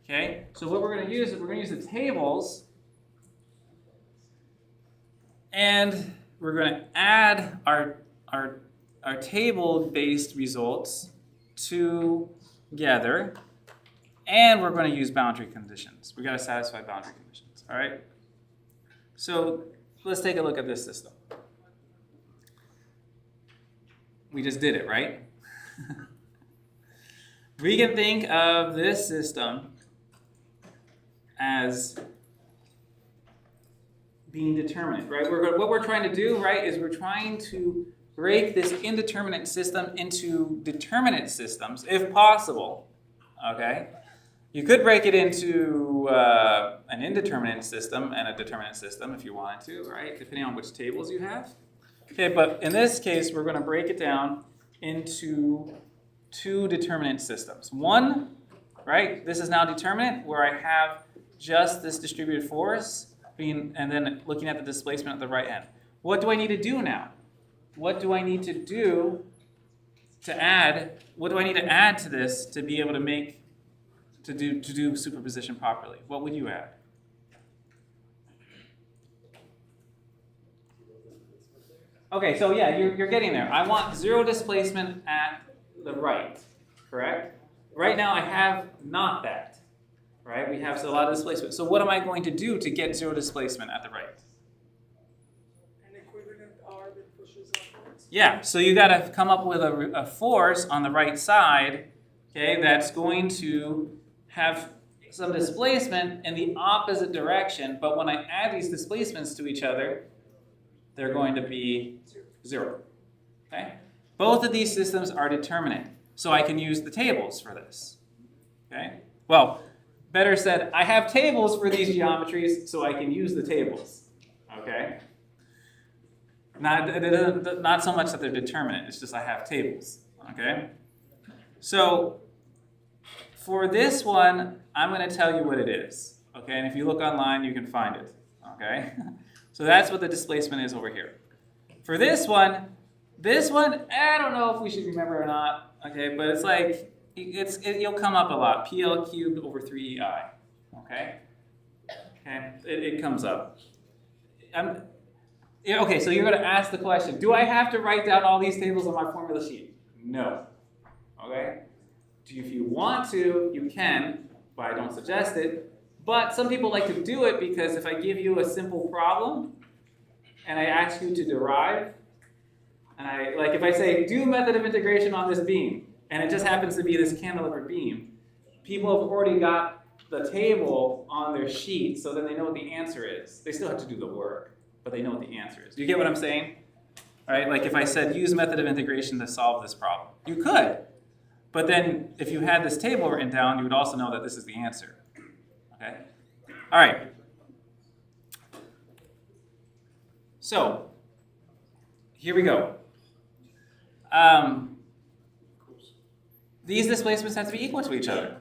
Okay, so what we're going to use is we're going to use the tables, and we're going to add our table-based results together, and we're going to use boundary conditions. We got to satisfy boundary conditions. All right. So let's take a look at this system. We just did it, right? We can think of this system as being determinate, right? What we're trying to do, right, is we're trying to break this indeterminate system into determinate systems, if possible, okay? You could break it into an indeterminate system and a determinate system if you wanted to, right? Depending on which tables you have. Okay, but in this case, we're going to break it down into 2 determinate systems. One, right, this is now determinate where I have just this distributed force and then looking at the displacement at the right end. What do I need to do now? What do I need to do to add? What do I need to add to this to be able to do superposition properly? What would you add? Okay, so yeah, you're getting there. I want 0 displacement at the right, correct? Right now I have not that, right? We have a lot of displacement. So what am I going to do to get 0 displacement at the right? An equivalent R that pushes upwards. Yeah, so you got to come up with a force on the right side, okay, that's going to have some displacement in the opposite direction, but when I add these displacements to each other, they're going to be 0. Okay? Both of these systems are determinate, so I can use the tables for this. Okay? Well, better said, I have tables for these geometries, so I can use the tables. Okay? Not so much that they're determinate, it's just I have tables. Okay? So for this one, I'm going to tell you what it is. Okay? And if you look online, you can find it. Okay? So that's what the displacement is over here. For this one, I don't know if we should remember or not, okay, but it's like, you'll come up a lot, PL cubed over 3EI, okay? Okay, it comes up. Okay, so you're going to ask the question, do I have to write down all these tables on my formula sheet? No, okay? If you want to, you can, but I don't suggest it. But some people like to do it because if I give you a simple problem and I ask you to derive, and if I say, do method of integration on this beam, and it just happens to be this cantilever beam, people have already got the table on their sheet, so then they know what the answer is. They still have to do the work, but they know what the answer is. Do you get what I'm saying? All right, like if I said, use method of integration to solve this problem. You could, but then if you had this table written down, you would also know that this is the answer. Okay? All right. So, here we go. These displacements have to be equal to each other.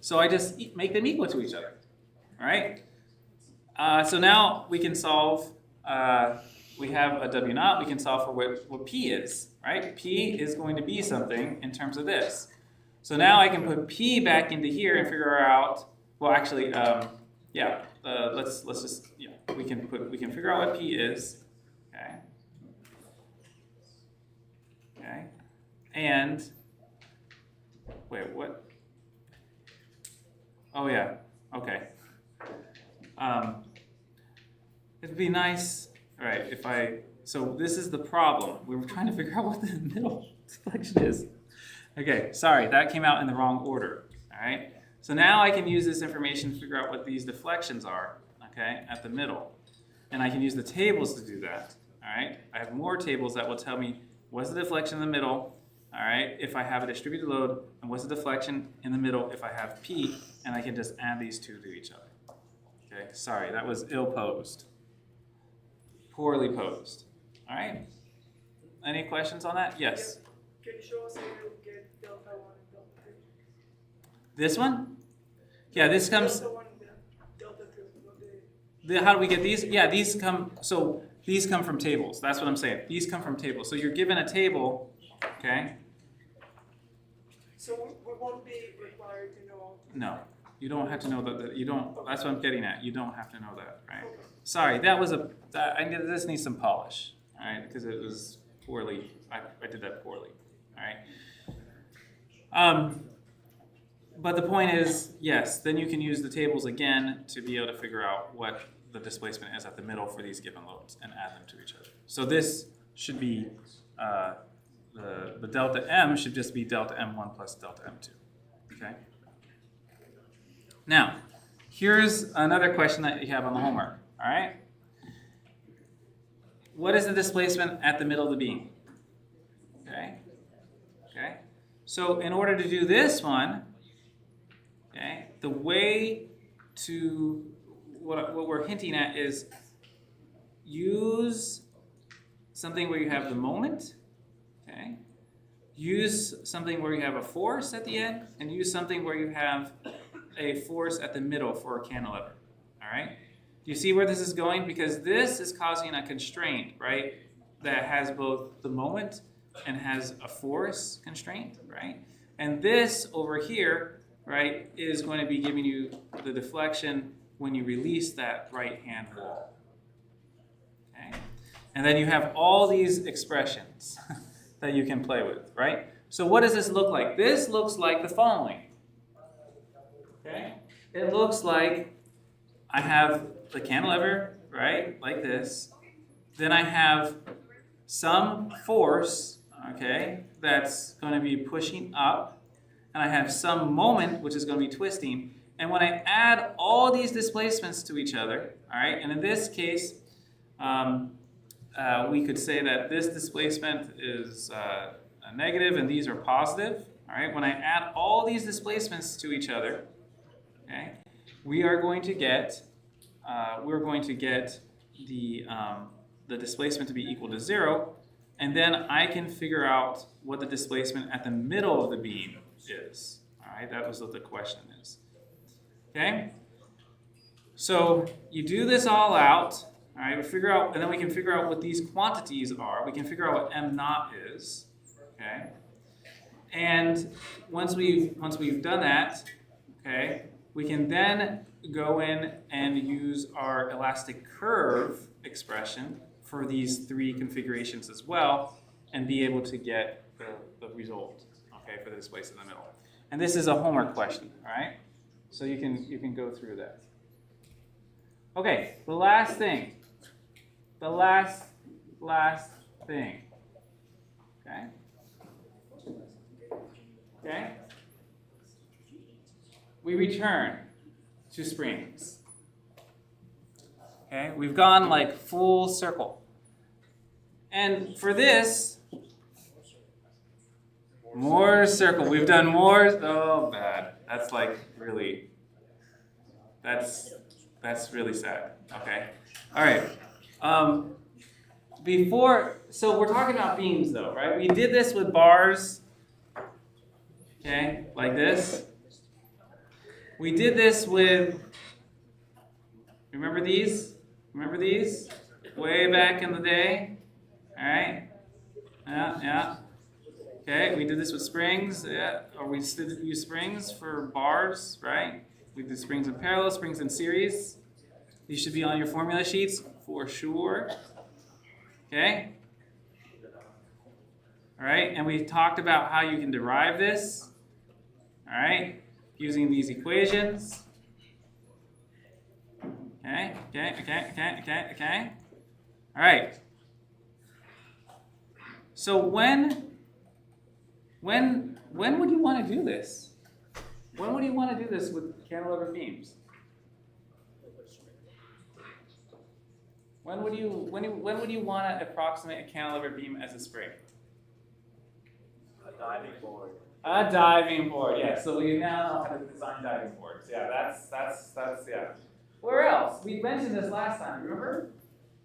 So I just make them equal to each other. All right? So now we can solve, we have a W naught, we can solve for what P is, right? P is going to be something in terms of this. So now I can put P back into here and figure out, well actually, let's just, yeah, we can figure out what P is, okay? Okay, and, wait, what? Oh yeah, okay. It'd be nice, all right, if so this is the problem. We were trying to figure out what the middle deflection is. Okay, sorry, that came out in the wrong order, all right? So now I can use this information to figure out what these deflections are, okay, at the middle. And I can use the tables to do that, all right? I have more tables that will tell me what's the deflection in the middle, all right, if I have a distributed load, and what's the deflection in the middle if I have P, and I can just add these two to each other. Okay, sorry, that was ill-posed. Poorly posed, all right? Any questions on that? Yes? Can you show us how you get delta 1 and delta 3? This one? Yeah, this comes, Delta 1 and delta 3, what they... how do we get these? Yeah, these come from tables. That's what I'm saying. These come from tables. So you're given a table, okay? So we won't be required to know. No, you don't have to know that. You don't. That's what I'm getting at. You don't have to know that, right? Okay. Sorry, this needs some polish, all right? Because it was poorly. I did that poorly, all right? But the point is, yes. Then you can use the tables again to be able to figure out what the displacement is at the middle for these given loads and add them to each other. So this should be the delta M should just be delta M1 plus delta M2. Okay. Now, here's another question that you have on the homework. All right. What is the displacement at the middle of the beam? Okay. Okay. So in order to do this one, okay, the way to what we're hinting at is use something where you have the moment, okay? Use something where you have a force at the end, and use something where you have a force at the middle for a cantilever, all right? Do you see where this is going? Because this is causing a constraint, right, that has both the moment and has a force constraint, right? And this over here, right, is going to be giving you the deflection when you release that right-hand wall. Okay? And then you have all these expressions that you can play with, right? So what does this look like? This looks like the following. Okay? It looks like I have the cantilever, right, like this. Then I have some force, okay, that's going to be pushing up. And I have some moment, which is going to be twisting. And when I add all these displacements to each other, all right, and in this case, we could say that this displacement is a negative and these are positive, all right? When I add all these displacements to each other, okay, we are going to get, the displacement to be equal to 0, and then I can figure out what the displacement at the middle of the beam is, all right? That was what the question is. Okay, so you do this all out, all right, we figure out, and then we can figure out what these quantities are. We can figure out what M naught is, okay? And once we've done that, okay, we can then go in and use our elastic curve expression for these three configurations as well and be able to get the result, okay, for the displacement in the middle. And this is a homework question, all right? So you can go through that. Okay, the last thing. The last thing. Okay? Okay? We return to springs. Okay? We've gone like full circle. And for this, more circle. We've done more. Oh, bad. That's like really, that's really sad. Okay. All right. So we're talking about beams though, right? We did this with bars. Okay, like this. We did this with, remember these? Remember these? Way back in the day. All right. Yeah. Okay, we did this with springs, yeah, or we did use springs for bars, right? We did springs in parallel, springs in series. These should be on your formula sheets for sure. Okay? All right, and we talked about how you can derive this. All right, using these equations. Okay. All right. So when would you want to do this? When would you want to do this with cantilever beams? When would you want to approximate a cantilever beam as a spring? A diving board. A diving board, yeah. So we now know how to design diving boards. Yeah, that's yeah. Where else? We mentioned this last time, remember?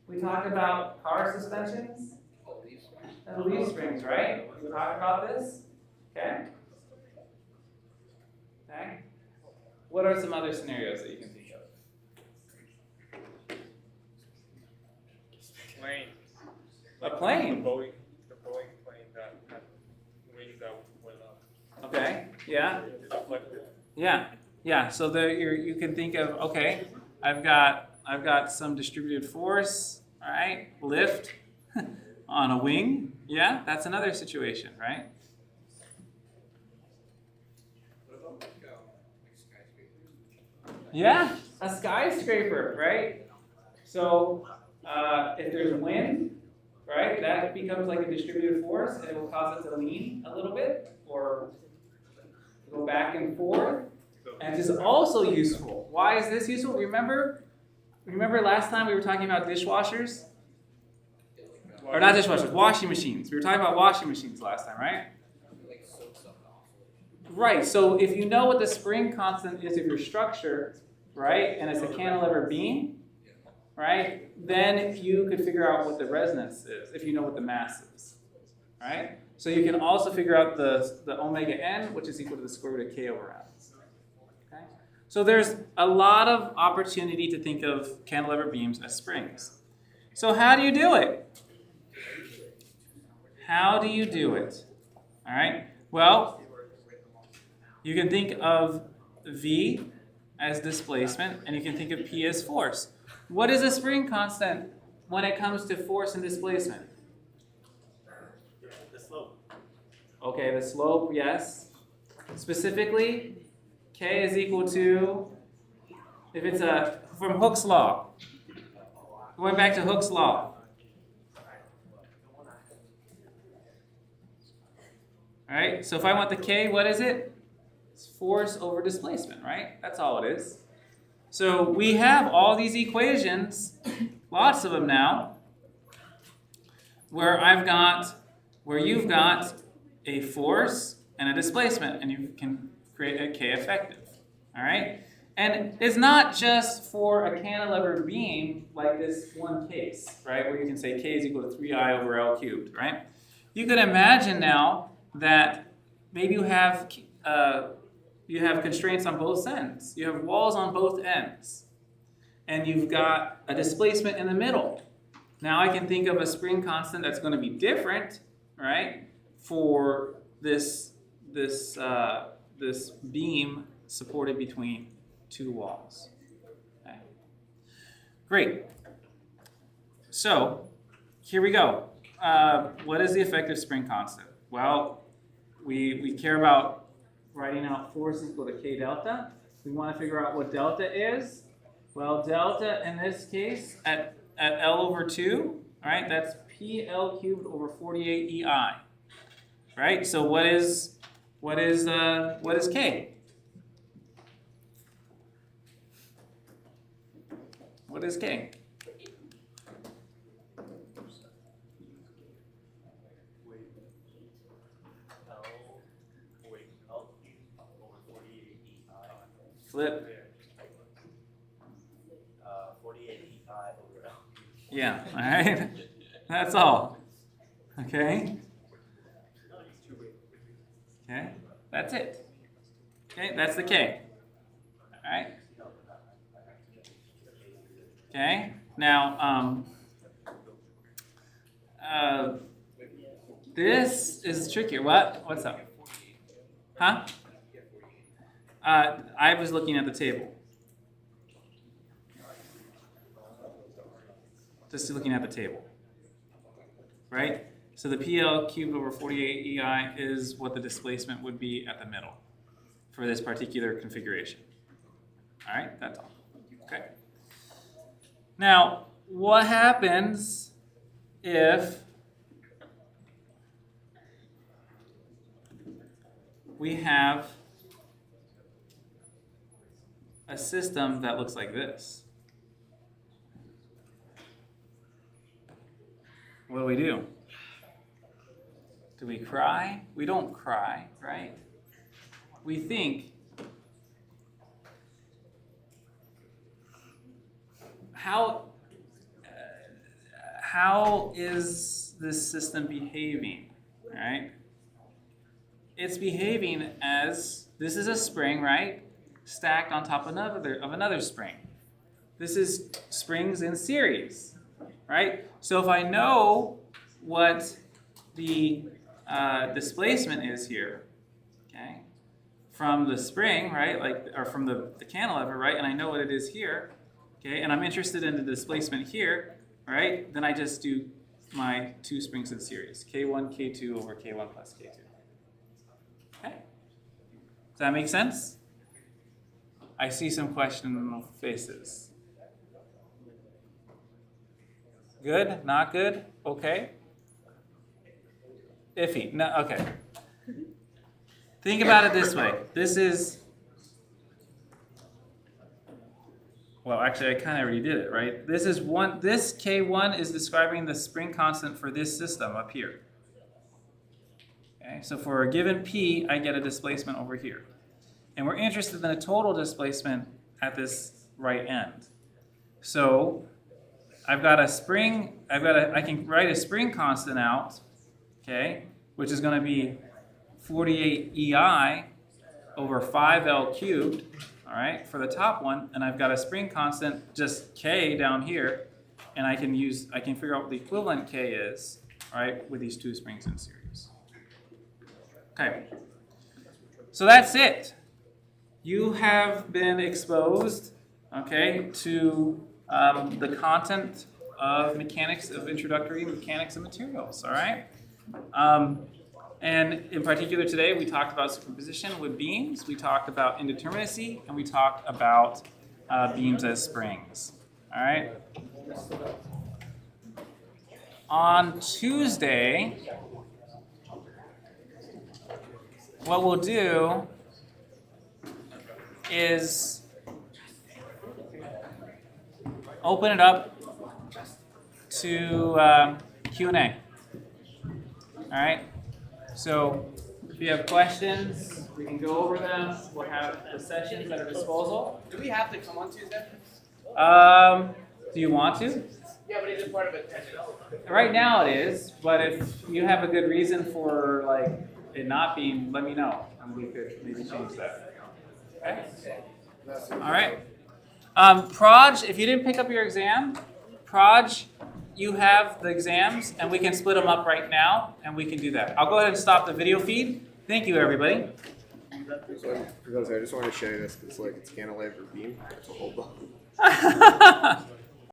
We talked about car suspensions and leaf springs, right? We talked about this? Okay. Okay. What are some other scenarios that you can think of? Plane. A plane. The Boeing plane that had wings that went up. Okay. Yeah. It deflected. Yeah. So there you can think of, okay, I've got some distributed force, all right, lift on a wing. Yeah, that's another situation, right? Yeah, a skyscraper, right? So if there's wind, right, that becomes like a distributed force, and it will cause it to lean a little bit or go back and forth. And this is also useful. Why is this useful? Remember last time we were talking about dishwashers? Or not dishwashers, washing machines. We were talking about washing machines last time, right? Right, so if you know what the spring constant is of your structure, right, and it's a cantilever beam, right, then you could figure out what the resonance is if you know what the mass is, right? So you can also figure out the omega n, which is equal to the square root of k over n. Okay? So there's a lot of opportunity to think of cantilever beams as springs. So how do you do it? How do you do it? All right, well, you can think of V as displacement, and you can think of P as force. What is a spring constant when it comes to force and displacement? The slope. Okay, the slope, yes. Specifically, K is equal to, if it's from Hooke's law. Going back to Hooke's law. All right, so if I want the K, what is it? It's force over displacement, right? That's all it is. So we have all these equations, lots of them now, where you've got a force and a displacement, and you can create a K effective. All right? And it's not just for a cantilever beam like this one case, right? Where you can say K is equal to 3I over L cubed, right? You could imagine now that maybe you have constraints on both ends. You have walls on both ends. And you've got a displacement in the middle. Now I can think of a spring constant that's going to be different, right, for this beam supported between two walls. Okay. Great. So here we go. What is the effective spring constant? Well, we care about writing out force equal to K delta. We want to figure out what delta is. Well, delta in this case at L over 2, all right, that's PL cubed over 48 EI. Right? So what is K? What is K? Flip. 48 EI over L. Yeah, all right. That's all. Okay? Okay, that's it. Okay, that's the K. All right? Okay, now, this is trickier. What? What's up? Huh? I was looking at the table. just looking at the table, right? So the PL cubed over 48 EI is what the displacement would be at the middle for this particular configuration. All right, that's all. Okay. Now, what happens if we have a system that looks like this? What do we do? Do we cry? We don't cry, right? We think, how is this system behaving, right? It's behaving as, this is a spring, right? Stacked on top of another spring. This is springs in series, right? So if I know what the displacement is here, okay, from the spring, right, like, or from the cantilever, right, and I know what it is here, okay, and I'm interested in the displacement here, right, then I just do my two springs in series, K1, K2 over K1 plus K2. Okay? Does that make sense? I see some questionable faces. Good? Not good? Okay? Iffy? No, okay. Think about it this way. This is, well, actually, I kind of already did it, right? This K1 is describing the spring constant for this system up here. Okay, so for a given P, I get a displacement over here. And we're interested in a total displacement at this right end. So I've got a spring, I can write a spring constant out, okay, which is going to be 48 EI over 5L cubed, all right, for the top one, and I've got a spring constant, just K down here, and I can figure out what the equivalent K is, all right, with these two springs in series. Okay, so that's it. You have been exposed, okay, to the content of introductory mechanics of materials, all right? And in particular today, we talked about superposition with beams, we talked about indeterminacy, and we talked about beams as springs, all right? On Tuesday, what we'll do is open it up to Q&A. All right? So if you have questions, we can go over them. We'll have the sessions at our disposal. Do we have to come on Tuesday? Do you want to? Yeah, but is it part of attendance? Right now it is, but if you have a good reason for like it not being, let me know, and we could maybe change that. Okay? All right. Proj, if you didn't pick up your exam, Proj, you have the exams, and we can split them up right now, and we can do that. I'll go ahead and stop the video feed. Thank you, everybody. I just wanted to show you this because it's cantilever beam. It's a whole book.